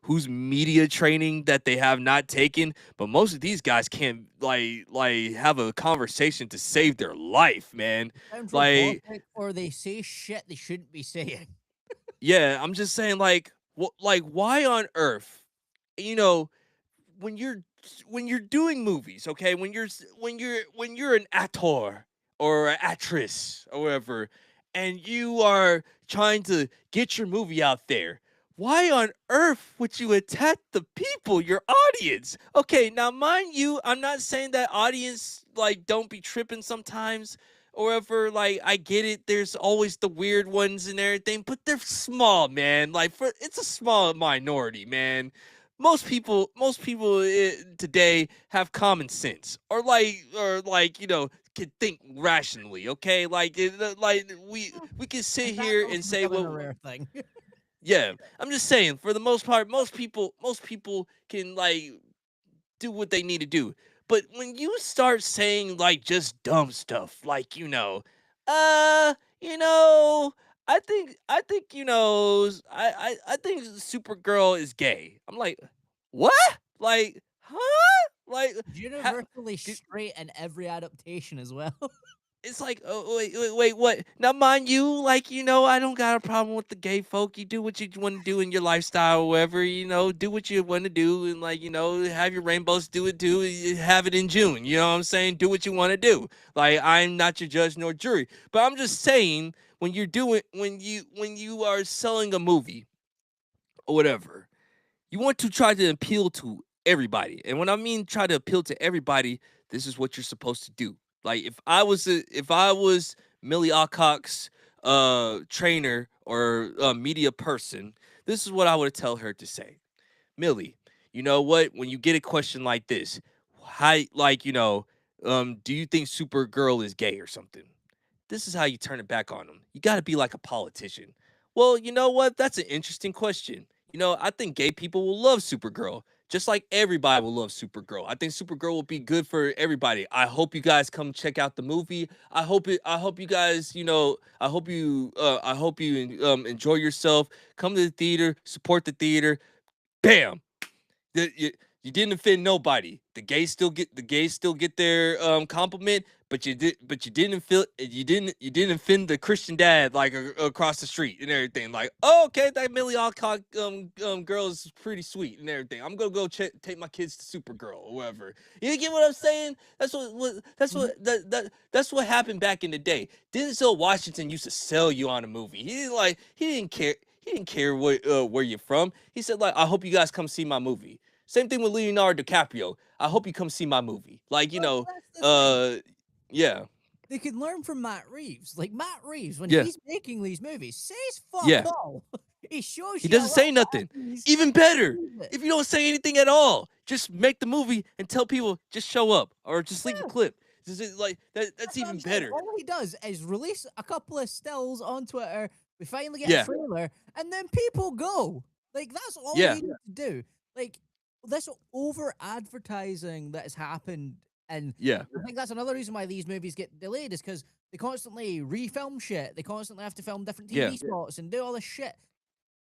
Who's media training that they have not taken, but most of these guys can't like have a conversation to save their life, man. Sound Like robotic or they say shit they shouldn't be saying. yeah, I'm just saying, like, what, like, why on earth, you know, when you're when you're doing movies, okay, when you're an actor or an actress or whatever, and you are trying to get your movie out there, why on earth would you attack the people, your audience? Okay, now mind you, I'm not saying that audience like don't be tripping sometimes or whatever. Like I get it, there's always the weird ones and everything, but they're small, man. Like for it's a small minority, man. Most people today have common sense or can think rationally. Okay, like we can sit And that here and also say, becoming a well, rare thing. yeah, I'm just saying for the most part, most people can like do what they need to do. But when you start saying like just dumb stuff, like uh, you know, I think I think Supergirl is gay. I'm like, what? Like, huh? Like, how? Universally straight in every adaptation as well. It's like, oh wait, what? Now, mind you, like I don't got a problem with the gay folk. You do what you want to do in your lifestyle, or whatever. Do what you want to do, and like have your rainbows. Do it, have it in June. You know what I'm saying? Do what you want to do. Like I'm not your judge nor jury, but I'm just saying when you are selling a movie or whatever, you want to try to appeal to everybody. And when I mean try to appeal to everybody, this is what you're supposed to do. Like if I was Millie Alcock's trainer or media person, this is what I would tell her to say. Millie, you know what? When you get a question like this, how do you think Supergirl is gay or something? This is how you turn it back on them. You got to be like a politician. Well, you know what? That's an interesting question. I think gay people will love Supergirl, just like everybody will love Supergirl. I think Supergirl will be good for everybody. I hope you guys come check out the movie. I hope you guys, I hope you enjoy yourself. Come to the theater, support the theater. Bam. You didn't offend nobody. The gays still get their compliment, but you didn't offend the Christian dad like across the street and everything. Like, oh, okay, that Millie Alcock girl is pretty sweet and everything. I'm gonna go take my kids to Supergirl or whatever. You get what I'm saying? Mhm. That's what happened back in the day. Denzel Washington used to sell you on a movie. He didn't care. He didn't care where you're from. He said like, I hope you guys come see my movie. Same thing with Leonardo DiCaprio. I hope you come see my movie. Like, Well, that's the thing. uh, yeah, They can learn from Matt Reeves. Like Matt Reeves, when yeah, he's making these movies, says fuck yeah. all. He shows He you a doesn't say little nothing. bit Even and better, leaves it. if you don't say anything at all, just make the movie and tell people just show up or just leave a Yeah, clip. Like that. That's that's what I'm even saying. better. All he does is release a couple of stills on Twitter. We finally get a Yeah, trailer, and then people go. Like that's all yeah, you need to do. Like this over advertising that has happened, and yeah, I think that's another reason why these movies get delayed is because they constantly refilm shit. They constantly have to film different yeah, TV spots and do all this shit.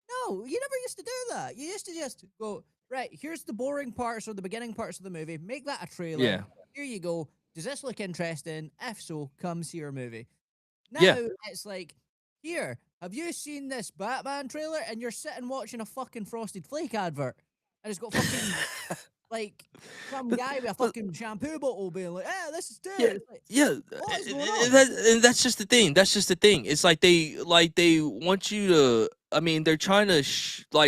No, you never used to do that. You used to just go, right, here's the boring parts or the beginning parts of the movie, make that a trailer. yeah, Here you go. Does this look interesting? If so, come see your movie. yeah. Now it's like, here, have you seen this Batman trailer? And you're sitting watching a fucking Frosted Flake advert. And it's got fucking Like some guy with a But fucking shampoo bottle being like, "Hey, this is yeah, terrible." It's like, yeah, what is going and, on? and that's just the thing. That's just the thing. It's like they want you to. I mean, they're trying to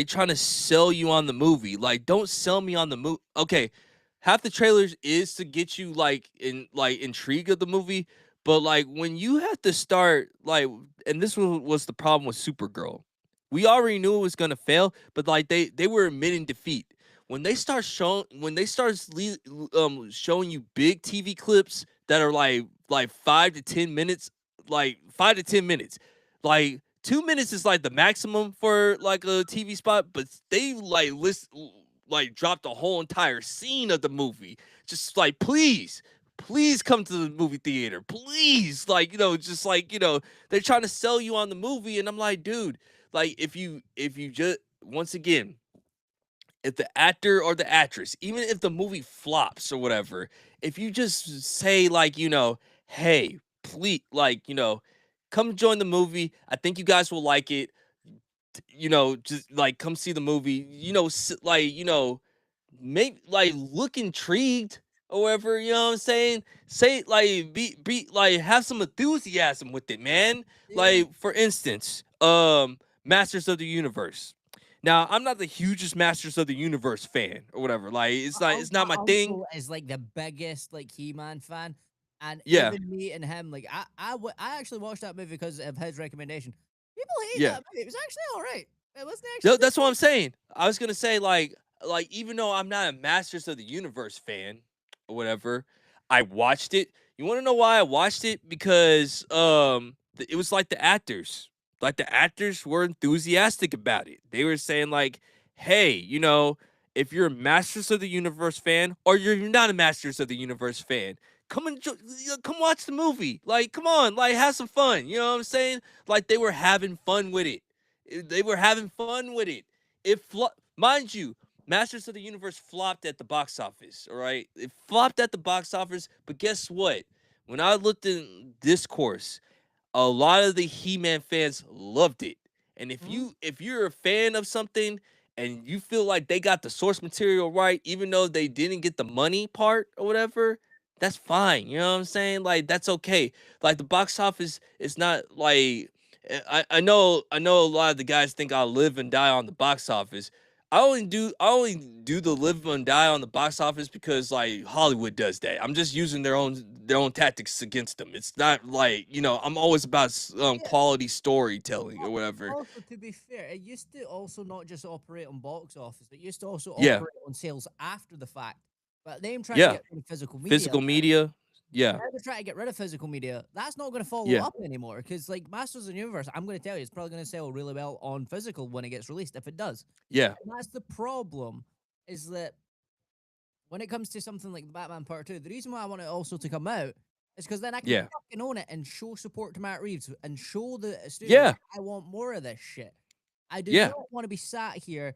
trying to sell you on the movie. Like, don't sell me on the movie. Okay, half the trailers is to get you like intrigue of the movie, but like when you have to start and this was the problem with Supergirl. We already knew it was gonna fail, but like they were admitting defeat when they start showing you big TV clips that are like 5 to 10 minutes, like 5 to 10 minutes, like 2 minutes is like the maximum for like a TV spot, but they like dropped the whole entire scene of the movie. Just like please come to the movie theater, please, like just like they're trying to sell you on the movie, and I'm like, dude, like if you just once again if the actor or the actress, even if the movie flops or whatever, if you just say hey, please, come join the movie. I think you guys will like it. Just like come see the movie. Maybe like look intrigued or whatever. You know what I'm saying? Say like be like have some enthusiasm with it, man. Yeah. Like for instance, Masters of the Universe. Now, I'm not the hugest Masters of the Universe fan or whatever. Like it's My not my thing. uncle is like the biggest like He-Man fan, and Yeah. even me and him, like I actually watched that movie because of his recommendation. People hate Yeah. that movie. It was actually all right. It wasn't actually that That's what I'm saying. I was going to say like even though I'm not a Masters of the Universe fan or whatever, I watched it. You want to know why I watched it? Because it was like the actors. Like the actors were enthusiastic about it. They were saying like, "Hey, if you're a Masters of the Universe fan or you're not a Masters of the Universe fan, come watch the movie. Like, come on, like have some fun." You know what I'm saying? Like they were having fun with it. They were having fun with it. Mind you, Masters of the Universe flopped at the box office. All right, it flopped at the box office. But guess what? When I looked in discourse, a lot of the He-Man fans loved it. And Mm. if you're a fan of something and you feel like they got the source material right, even though they didn't get the money part or whatever, that's fine. You know what I'm saying? Like that's okay. Like the box office is not like I know a lot of the guys think I'll live and die on the box office. I only do the live and die on the box office because like Hollywood does that. I'm just using their own tactics against them. It's not like I'm always about Yeah. quality storytelling or al- whatever. Also, to be fair, it used to also not just operate on box office. It used to also Yeah, operate on sales after the fact. But them trying to yeah. get rid of physical media. Physical media. Yeah, Now they're trying to get rid of physical media. That's not going to follow yeah, up anymore because, like, Masters of the Universe, I'm going to tell you, it's probably going to sell really well on physical when it gets released, if it does. yeah, And that's the problem, is that when it comes to something like the Batman Part 2, the reason why I want it also to come out is because then I can yeah, fucking own it and show support to Matt Reeves and show the studio yeah, that I want more of this shit. I do yeah, not want to be sat here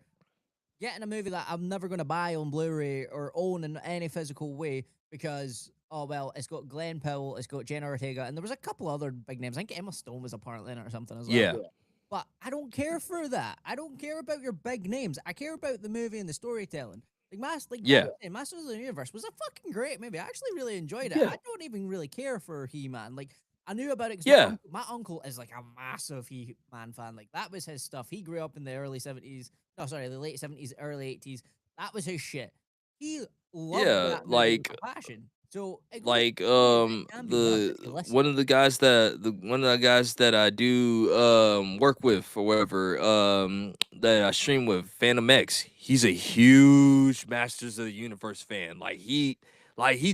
getting a movie that I'm never going to buy on Blu-ray or own in any physical way because, oh well, it's got Glenn Powell, it's got Jenna Ortega, and there was a couple other big names. I think Emma Stone was a part in it or something as well. yeah, But I don't care for that. I don't care about your big names. I care about the movie and the storytelling. yeah, Masters of the Universe was a fucking great movie. I actually really enjoyed it. yeah, I don't even really care for He-Man. Like I knew about it because yeah, my uncle is like a massive He-Man fan. Like that was his stuff. He grew up in the early 70s. No, sorry, the late 70s, early 80s. That was his shit. He loved yeah. that movie with a passion. So it goes Like it can be done if you listen. one of the guys that I do work with or whatever that I stream with, Phantom X, he's a huge Masters of the Universe fan. He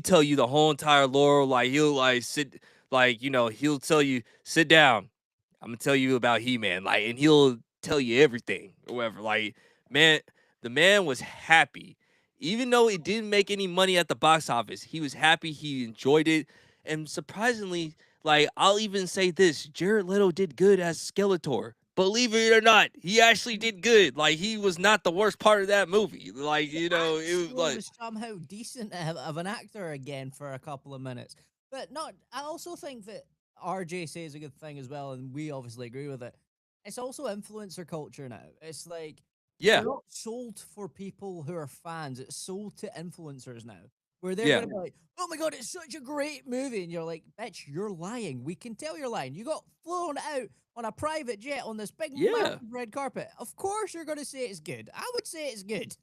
tell you the whole entire lore. Like he'll like sit he'll tell you sit down. I'm gonna tell you about He-Man. Like and he'll tell you everything or whatever. Like man, the man was happy even though it didn't make any money at the box office. He was happy, he enjoyed it, and surprisingly, like I'll even say this, Jared Leto did good as Skeletor. Believe it or not, he actually did good. Like he was not the worst part of that movie. Like it was Actually like was somehow decent of an actor again for a couple of minutes. But not I also think that RJ says a good thing as well, and we obviously agree with it. It's also influencer culture now. It's like Yeah, They're not sold for people who are fans. It's sold to influencers now, where they're yeah, going to be like, "Oh my god, it's such a great movie," and you're like, "Bitch, you're lying. We can tell you're lying. You got flown out on a private jet on this big yeah. massive red carpet. Of course, you're going to say it's good. I would say it's good."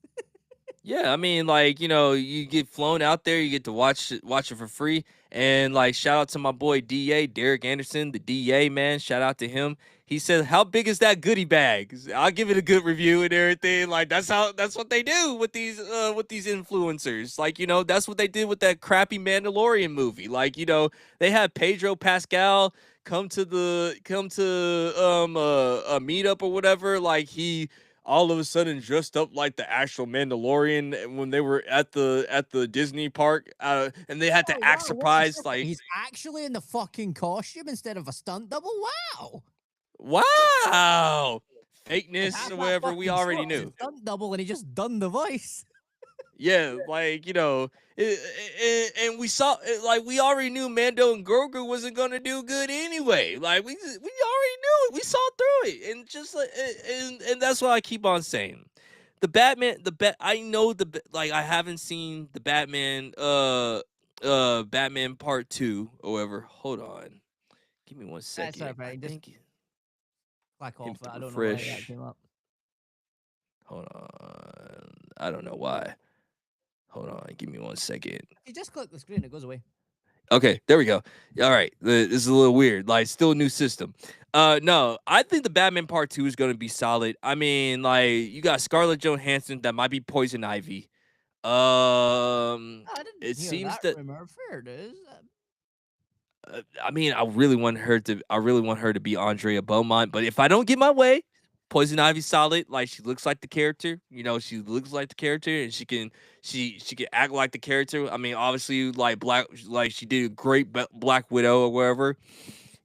Yeah, I mean, like, you get flown out there, you get to watch it for free. And like shout out to my boy DA, Derek Anderson, the DA man. Shout out to him. He said, "How big is that goodie bag?" I'll give it a good review and everything. Like that's what they do with these influencers. Like, that's what they did with that crappy Mandalorian movie. Like, they had Pedro Pascal come to a meetup or whatever. Like he all of a sudden dressed up like the actual Mandalorian when they were at the Disney park, and they had Oh to wow, act what a surprised, second. like, He's actually in the fucking costume instead of a stunt double. Wow. wow, Like fakeness half or that whatever we fucking show already is a knew. stunt double, and he just done the voice. Yeah, like and we saw like we already knew Mando and Grogu wasn't gonna do good anyway. Like we already knew it. We saw through it, and just like and that's why I keep on saying the Batman. I know like I haven't seen the Batman Part 2 or whatever. Hold on, give me one That's second. all I right. Just think click him off it. to I don't know why that refresh. came up. Hold on, I don't know why. Hold on, give me one second. If you just click the screen, it goes away. Okay, there we go. All right, this is a little weird. Like, still a new system. No, I think the Batman Part 2 is going to be solid. I mean, like, you got Scarlett Johansson that might be Poison Ivy. I didn't It hear seems that that rumor. Fair dues. I mean, I really want her to be Andrea Beaumont, but if I don't get my way, Poison Ivy's solid. Like she looks like the character, she looks like the character, and she can act like the character. I mean, obviously, like she did a great Black Widow or wherever.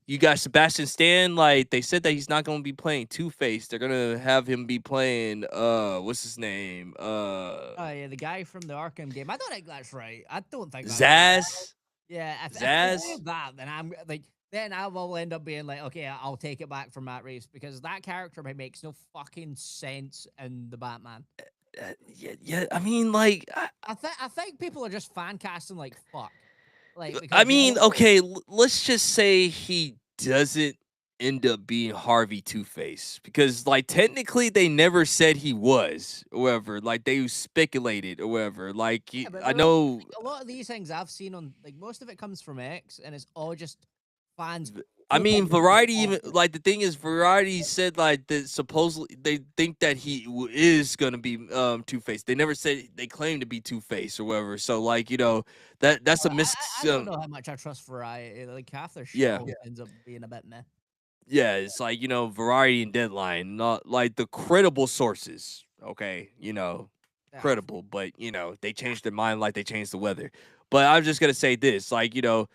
You got Sebastian Stan. Like they said that he's not going to be playing Two Face. They're gonna have him be playing what's his name? Oh yeah, the guy from the Arkham game. I don't think that's right. I don't think that's right. Zaz. Yeah, if they do Zaz. that, then I'm like, then I will end up being like, okay, I'll take it back from Matt Reeves because that character makes no fucking sense in the Batman. Yeah. I mean, like. I think people are just fan casting like fuck, like I because they mean, don't know. okay, let's just say he doesn't end up being Harvey Two Face because, like, technically they never said he was, or whatever. Like they speculated, or whatever. Like Yeah, but I they're all, know, like, a lot of these things I've seen on like most of it comes from X, and it's all just fans I mean, hoping that Variety people even like the thing is, Variety said like that supposedly they think that he is gonna be Two Face. They never said they claim to be Two Face or whatever. So like that's a I don't know how much I trust Variety. Like half their shit yeah. always ends up being a bit meh. Yeah, it's like, Variety and Deadline, not like the credible sources. Okay, Yeah, credible, but they changed their mind like they changed the weather. But I'm just gonna say this, like, if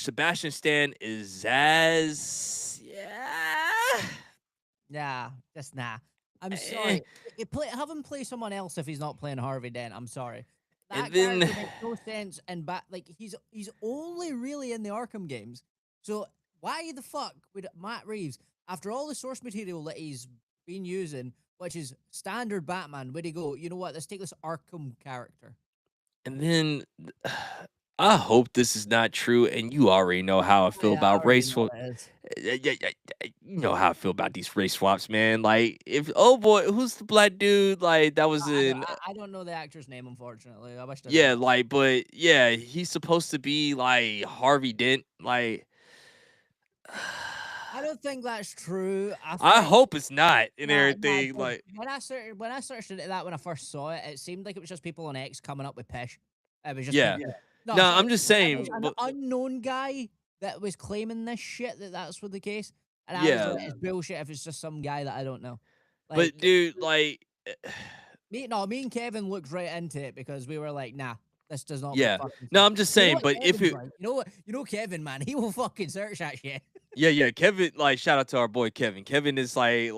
Sebastian Stan is as yeah, just nah. I'm eh, sorry. Have him play someone else if he's not playing Harvey Dent. I'm sorry. and That then character makes no sense and like he's only really in the Arkham games. So why the fuck would Matt Reeves, after all the source material that he's been using, which is standard Batman, where'd he go? You know what? Let's take this Arkham character. and then I hope this is not true, and you already know how I Oh, feel yeah, I about already race know swap. what it is. You know how I feel about these race swaps, man. Like, if oh boy, who's the black dude? Like that was in I don't know the actor's name, unfortunately. I wish I yeah, did. like, but yeah, he's supposed to be like Harvey Dent. Like, I don't think that's true. I I think hope it's not and nah. everything. Like, When I searched into that when I first saw it, it seemed like it was just people on X coming up with pish. It was just yeah, people. No, no, sorry, I'm just it was saying, an but unknown guy that was claiming this shit that's what the case, and I was yeah, like, it's bullshit if it's just some guy that I don't know. Like but dude, like, me and Kevin looked right into it because we were like, nah, this does not make yeah, fucking no, sense. I'm just You know saying, what but if Kevin's it right? You know what? You know Kevin, man, he will fucking search that shit. yeah, Kevin, like shout out to our boy Kevin. Kevin is like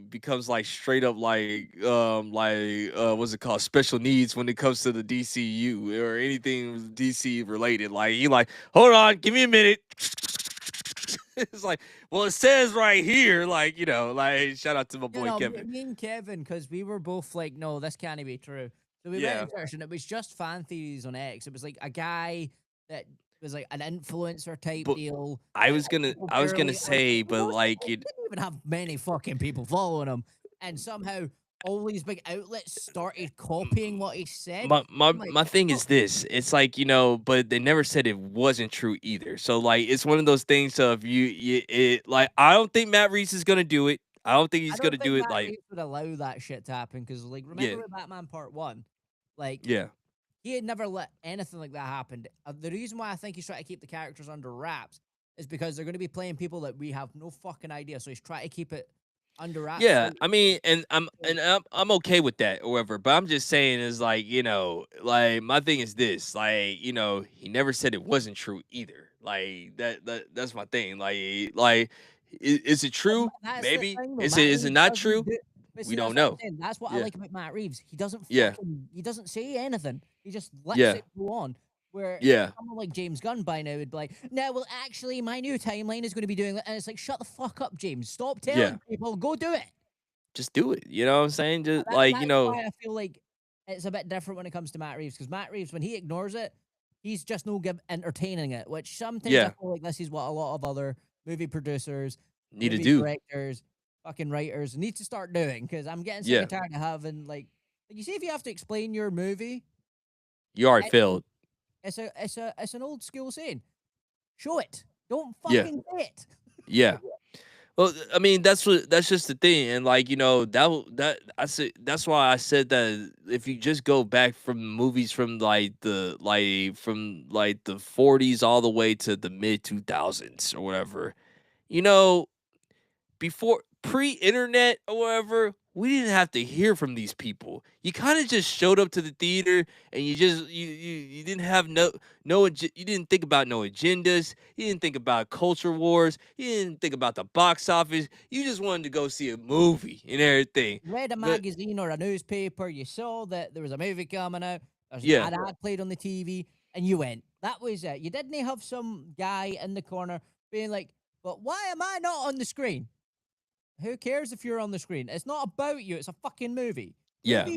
becomes like straight up what's it called? Special needs when it comes to the DCU or anything DC related. Like he like, hold on, give me a minute. It's like, well, it says right here, like, like, shout out to my You boy know, Kevin. me and Kevin, because we were both like, no, this can't be true. So we went Yeah. and searched, and it was just fan theories on X. It was like a guy that was like an influencer type But deal. I That was had gonna people I was gonna barely, like, say, but most like people it didn't even have many fucking people following him, and somehow all these big outlets started copying what he said. I'm like, my thing oh, is this. It's like, but they never said it wasn't true either. So like it's one of those things. So if like I don't think Matt Reeves is gonna do it. I don't think I he's don't gonna do think it Matt like Reeves would allow that shit to happen because, like, remember yeah, with Batman Part One, like yeah. he had never let anything like that happen. The reason why I think he's trying to keep the characters under wraps is because they're going to be playing people that we have no fucking idea. So he's trying to keep it under wraps. Yeah, So, I mean, and like, I'm okay with that or whatever. But I'm just saying is like, like my thing is this, like, he never said it wasn't true either. Like that's my thing. Like is it but true? that's the Maybe. thing, though. Is it Matt is it Reeves not doesn't true? do. But We see, don't that's what I'm know. saying. That's what I Yeah. like about Matt Reeves. He doesn't Yeah. fucking. He doesn't say anything. He just lets Yeah. it go on. Where Yeah. someone like James Gunn by now would be like, no, well, actually, my new timeline is going to be doing that. And it's like, shut the fuck up, James. Stop Yeah. telling people. Go do it. Just do it. You know what I'm saying? Just That like, that's why I feel like it's a bit different when it comes to Matt Reeves, because Matt Reeves, when he ignores it, he's just no good entertaining it, which sometimes I yeah, feel like this is what a lot of other movie producers, need to movie do. directors, fucking writers need to start doing, because I'm getting sick Yeah. and tired of having, like you see, if you have to explain your movie, You already it's failed. it's an old school saying. Show it. Don't Yeah. fucking say it. Yeah. Well, I mean, that's just the thing, and like that's why I said that if you just go back from movies from from like the 40s all the way to the mid 2000s or whatever, you know, before pre-internet or whatever, we didn't have to hear from these people. You kind of just showed up to the theater and you didn't have you didn't think about no agendas. You didn't think about culture wars. You didn't think about the box office. You just wanted to go see a movie and everything. Read a But magazine or a newspaper, you saw that there was a movie coming out, there's yeah, an ad played on the TV, and you went. That was it. You didn't have some guy in the corner being like, but why am I not on the screen? Who cares if you're on the screen? It's not about you. It's a fucking movie. yeah,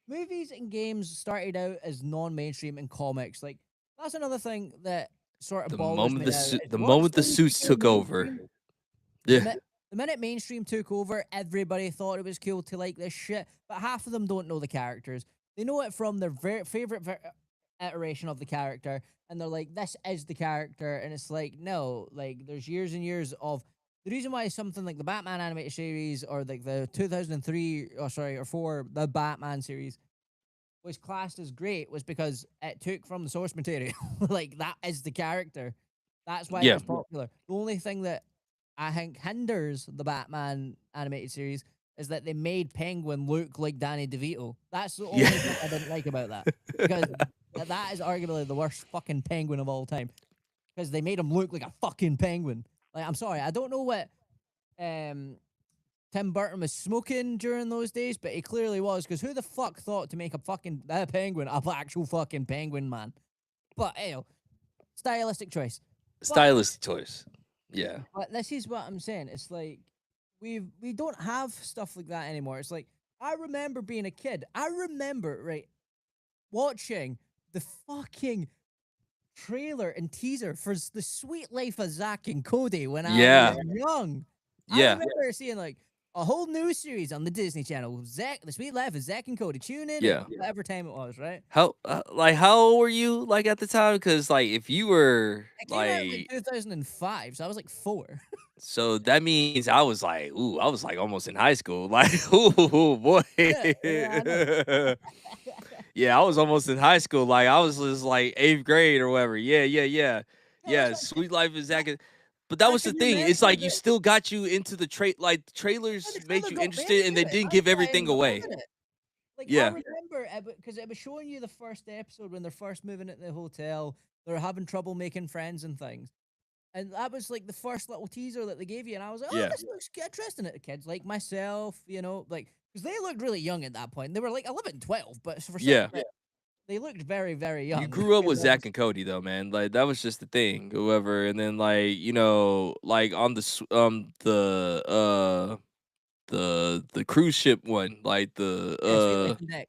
Movies and games started out as non-mainstream in comics. Like, that's another thing that sort of bothers me now. Is the once moment the things suits became took over, mainstream, the, yeah, mi- the minute mainstream took over, everybody thought it was cool to like this shit, but half of them don't know the characters. They know it from their favorite iteration of the character, and they're like, "This is the character," and it's like, no, like there's years and years of the reason why something like the Batman animated series or like the 2003 or sorry or four the Batman series was classed as great was because it took from the source material. Like that is the character. That's why it yeah, was popular. The only thing that I think hinders the Batman animated series is that they made Penguin look like Danny DeVito. That's the only yeah. thing I didn't like about that. Because that is arguably the worst fucking penguin of all time. Because they made him look like a fucking penguin. Like, I'm sorry, I don't know what um Tim Burton was smoking during those days, but he clearly was, because who the fuck thought to make a fucking penguin a actual fucking penguin, man? But, stylistic choice. But Stylistic choice. Yeah, But this is what I'm saying. It's like we don't have stuff like that anymore. It's like I remember being a kid. I remember watching the fucking trailer and teaser for the Sweet Life of Zack and Cody when I yeah, was young. I yeah. remember seeing like a whole new series on the Disney Channel. The Sweet Life of Zack and Cody. Tune in at Yeah. whatever time it was. Right? How old were you like at the time? Because like if you were It came out in like like 2005, so I was like 4. so that means I was like I was like almost in high school. Like ooh boy. Yeah, I know. Yeah, I was almost in high school. Like I was just like 8th grade or whatever. Yeah, yeah, yeah. Yeah, I was Yeah, like, Sweet Life is I, that good. But that I was the can thing. It's remember like you that. still got you into the like the Yeah, the trailers made trailer you got me interested and they into it. didn't That's give why I everything ended up away. loving it. Like I Yeah. remember because it was showing you the first episode when they're first moving into the hotel. They're having trouble making friends and things. And that was like the first little teaser that they gave you, and I was like, "Oh, Yeah. this looks interesting." At the kids like myself, like because they looked really young at that point. They were like 11, 12, but for some Yeah. they looked very, very young. You grew up It with Zach was- and Cody though, man. Like that was just the thing. Whoever, and then like like on the cruise ship one, like yeah, Sweet Life on Deck.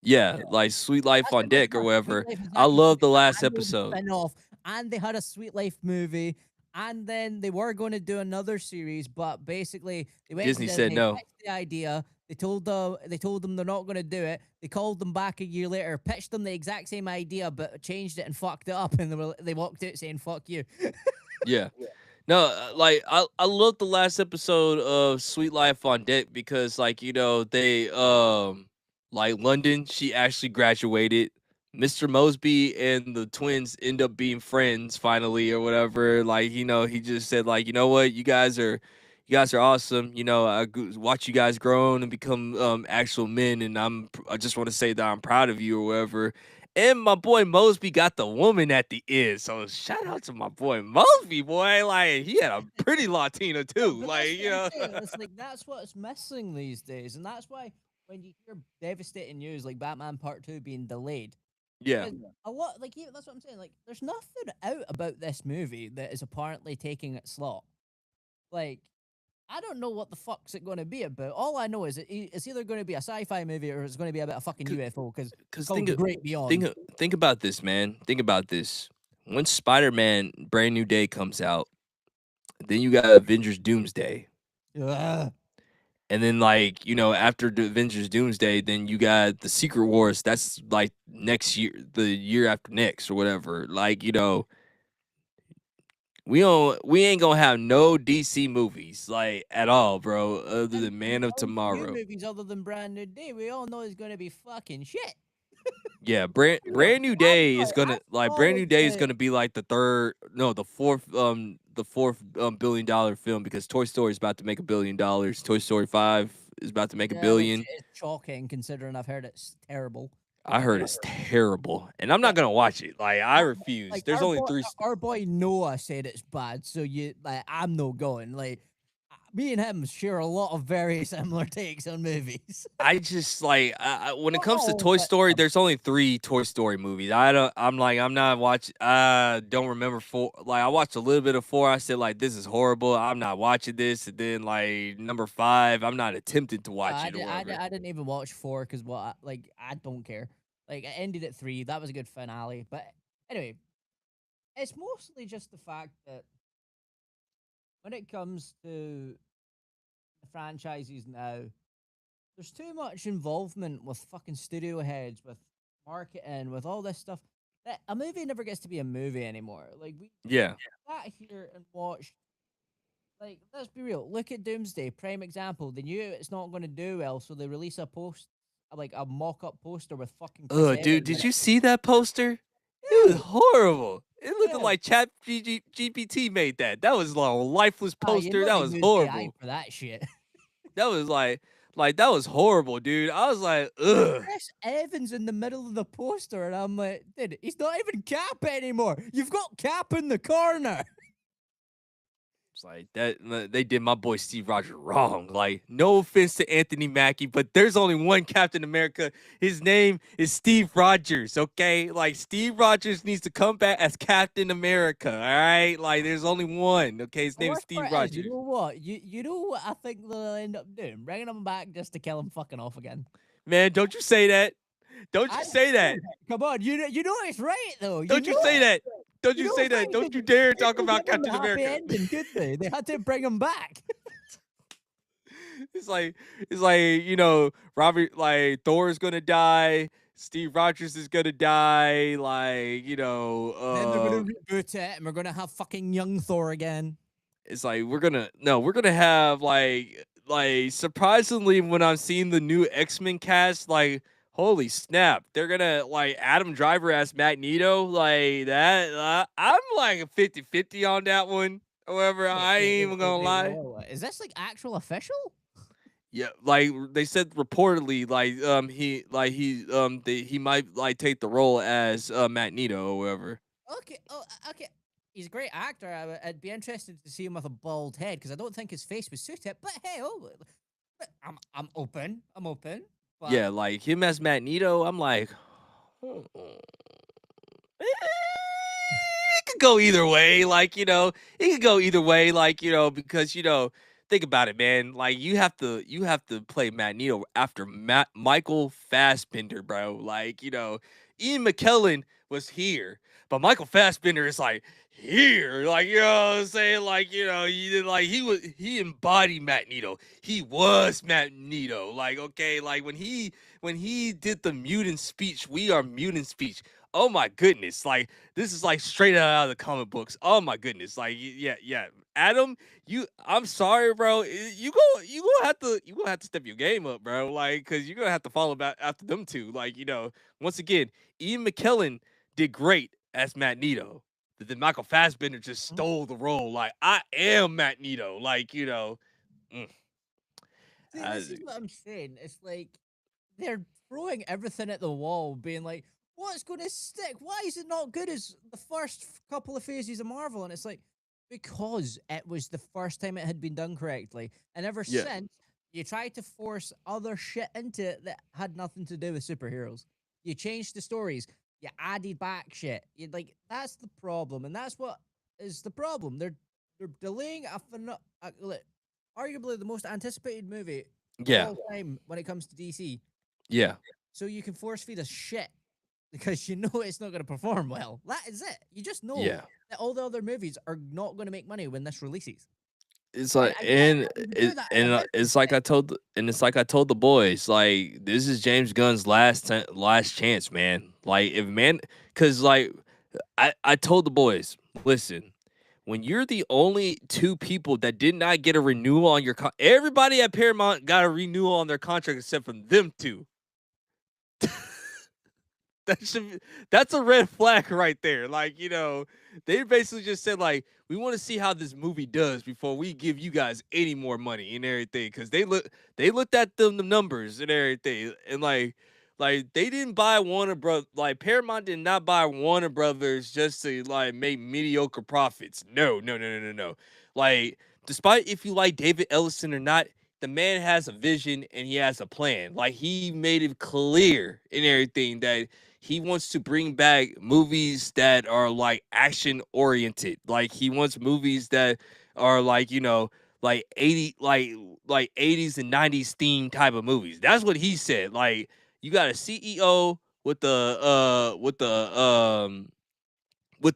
yeah, Yeah. like Sweet Life That's on pretty much Deck or what Sweet whatever. Life of I Zack and love Cody the had, last and they had a episode. spin-off, and they had a Sweet Life movie, and then they were going to do another series, but basically they went to Disney said Disney, no. pitched the idea. They told them they're not going to do it. They called them back a year later, pitched them the exact same idea, but changed it and fucked it up, and they walked out saying "fuck you." Yeah. No, like I love the last episode of Sweet Life on Deck because like they like London, she actually graduated. Mr. Mosby and the twins end up being friends finally or whatever. Like he just said like what, you guys are awesome. Watch you guys grow and become actual men, and I just want to say that I'm proud of you or whatever. And my boy Mosby got the woman at the end. So shout out to my boy Mosby, boy. Like he had a pretty Latina No, too. but Like, that's what I'm saying. It's like that's what's missing these days, and that's why when you hear devastating news like Batman Part Two being delayed, yeah. because a lot like that's what I'm saying. Like, there's nothing out about this movie that is apparently taking its slot. Like, I don't know what the fuck's it going to be about. All I know is it's either going to be a sci-fi movie or it's going to be about a fucking UFO because it's Cause called The Great Beyond. think about this, man. Think about this. When Spider-Man Brand New Day comes out, then you got Avengers Doomsday. Ugh. And then like, after the Avengers Doomsday, then you got the Secret Wars. That's like next year, the year after next or whatever. Like, we ain't gonna have no DC movies like at all, bro, other And than Man of MCU Tomorrow. movies other than Brand New Day, we all know is going to be fucking shit. Yeah, Real. Brand New I'm Day is sorry. gonna I like Brand always New Day is say gonna be like the fourth billion-dollar film because Toy Story is about to make $1 billion. Toy Story 5 is about to make a yeah, which billion. is shocking considering I've heard it's terrible. I heard it's terrible, and I'm Yeah, not gonna watch it. Like I refuse. like There's only three. our boy Noah said it's bad, so I'm no going. Like, me and him share a lot of very similar takes on movies. I just like when it Not comes to all, Toy but Story, some. there's only 3 Toy Story movies. I'm not watching. I don't remember 4. Like I watched a little bit of 4. I said like this is horrible. I'm not watching this. And then like number 5, I'm not attempting to No, watch it or whatever. I didn't even watch 4 because I don't care. Like, it ended at 3. That was a good finale. But anyway, it's mostly just the fact that when it comes to the franchises now, there's too much involvement with fucking studio heads, with marketing, with all this stuff. That a movie never gets to be a movie anymore. Like, we Yeah, sat here and watched. Like, let's be real. Look at Doomsday, prime example. They knew it's not going to do well, so they release like a mock-up poster with fucking Chris ugh, Evans dude, in did it. you see that poster? It was Yeah, horrible. It looked yeah. like GPT made that. That was like a lifeless You poster. know That they was used AI horrible. for that shit. That was like that was horrible, dude. I was like, With ugh. Chris Evans in the middle of the poster, and I'm like, dude, he's not even Cap anymore. You've got Cap in the corner. It's like that they did my boy Steve Rogers wrong. Like, no offense to Anthony Mackie, but there's only one Captain America. His name is Steve Rogers. Okay, like Steve Rogers needs to come back as Captain America. All right, like there's only one. Okay, his The name is worst Steve part is, you Rogers. know what? You know what I think they'll end up doing? Bringing him back just to kill him fucking off again. Man, don't you say that. Don't you I say that. Come on, you know it's right though. Don't you say that. Don't you say It's right. that. Don't you dare They talk didn't about give him the Captain happy America. ending, could they? They had to bring him back. It's like Robert, like Thor is gonna die. Steve Rogers is gonna die. Like Then they're gonna reboot it, and we're gonna have fucking young Thor again. it's like we're gonna have like surprisingly when I'm seeing the new X-Men cast, like holy snap, they're gonna like Adam Driver as Magneto, like that. I'm like a 50-50 on that one. However, I ain't even gonna lie. Is this like actual official? Yeah, like they said reportedly, he might like take the role as Magneto or whatever. Okay. Oh, okay. He's a great actor. I'd be interested to see him with a bald head because I don't think his face would suit it. But hey, I'm open. I'm open. But Yeah, like him as Magneto, I'm like, It could go either way. Like, it could go either way. Like, because think about it, man. Like, you have to play Magneto after Michael Fassbender, bro. Like, Ian McKellen was here, but Michael Fassbender is like here. Like, you know what I'm saying? Like, he embodied Magneto. He was Magneto. Like, okay, like when he did the mutant speech, we are mutant speech. Oh my goodness. Like, this is like straight out of the comic books. Oh my goodness. Like, yeah, yeah. Adam, I'm sorry, bro. You gonna have to step your game up, bro. Like, cause you're gonna have to follow back after them two. Like, once again, Ian McKellen did great as Magneto. But then Michael Fassbender just Mhm. stole the role. Like, I am Magneto. Like, mm, See, I- this is what I'm saying. It's like they're throwing everything at the wall, being like, "What's going to stick? Why is it not good as the first couple of phases of Marvel?" And it's like because it was the first time it had been done correctly, and ever yeah, since you tried to force other shit into it that had nothing to do with superheroes. You changed the stories. You added back shit. You like that's the problem, and that's what is the problem. They're delaying like, arguably the most anticipated movie of yeah, all time when it comes to DC. yeah. So you can force feed us shit because you know it's not going to perform well. That is it. You just know Yeah. that all the other movies are not going to make money when this releases. It's And like I get and that you can do it that in a and business it's like sense. I told the boys, like, this is James Gunn's last chance, man. Like, if man, because like I told the boys, listen, when you're the only two people that did not get a renewal on your everybody at Paramount got a renewal on their contract except for them two. That's a red flag right there. Like, they basically just said, like, we want to see how this movie does before we give you guys any more money and everything. Because they looked at the numbers and everything, and like they didn't buy Warner Bros. Like, Paramount did not buy Warner Brothers just to like make mediocre profits. No, no, no, no, no, no. Like, despite if you like David Ellison or not, the man has a vision and he has a plan. Like, he made it clear and everything that he wants to bring back movies that are like action oriented. Like, he wants movies that are like, like 80 like 80s and 90s theme type of movies. That's what he said. Like, you got a CEO with the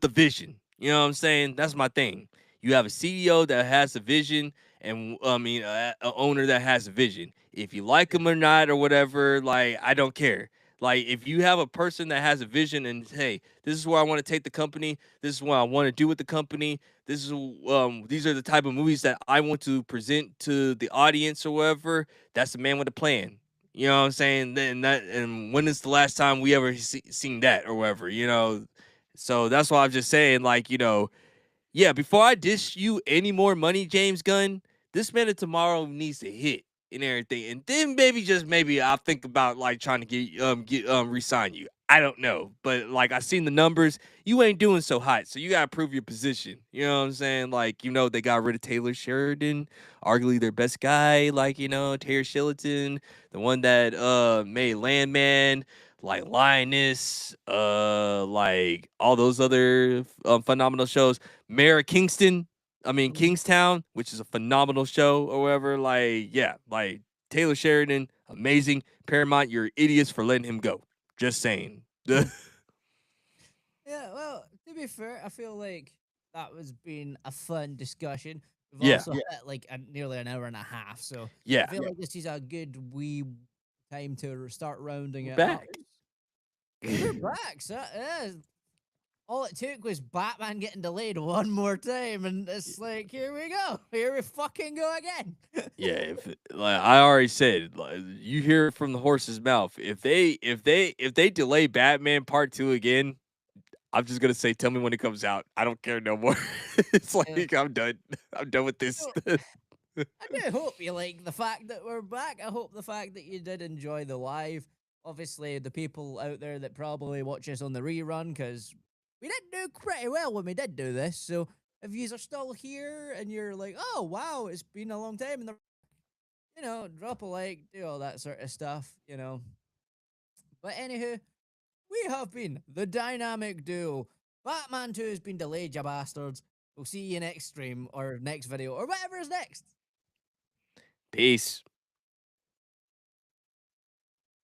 vision. You know what I'm saying? That's my thing. You have a CEO that has a vision, and I mean, a owner that has a vision. If you like him or not or whatever, like, I don't care. Like, if you have a person that has a vision and, hey, this is where I want to take the company. This is what I want to do with the company. This is these are the type of movies that I want to present to the audience or whatever. That's the man with a plan. You know what I'm saying? And when is the last time we ever seen that or whatever? So that's why I'm just saying, like, yeah, before I dish you any more money, James Gunn, this Man of Tomorrow needs to hit and everything. And then maybe, just maybe, I'll think about like trying to re-sign you. I don't know. But like, I seen the numbers. You ain't doing so hot. So you gotta prove your position. You know what I'm saying? Like, they got rid of Taylor Sheridan, arguably their best guy, like, Taylor Shillington, the one that made Landman, like Lioness, like all those other phenomenal shows. Mayor of Kingston, I mean Mhm. Kingstown, which is a phenomenal show or whatever. Like, yeah, like Taylor Sheridan, amazing. Paramount, you're idiots for letting him go. Just saying. Yeah, well, to be fair, I feel like that was been a fun discussion. We've Yeah, also hit like nearly an hour and a half, so I yeah. feel like this is a good wee time to start rounding We're it up. back. We're back, so yeah, all it took was Batman getting delayed one more time, and it's like, here we go. Here we fucking go again. Yeah, like I already said, like, you hear it from the horse's mouth. If they delay Batman Part 2 again, I'm just gonna say, tell me when it comes out. I don't care no more. It's Yeah. like, I'm done. I'm done with this. So, I do hope you like the fact that we're back. I hope the fact that you did enjoy the live. Obviously, the people out there that probably watch us on the rerun, because we did do pretty well when we did do this. So if you are still here and you're like, oh, wow, it's been a long time, and drop a like, do all that sort of stuff. But anywho, we have been the dynamic duo. Batman 2 has been delayed, you bastards. We'll see you next stream or next video or whatever is next. Peace.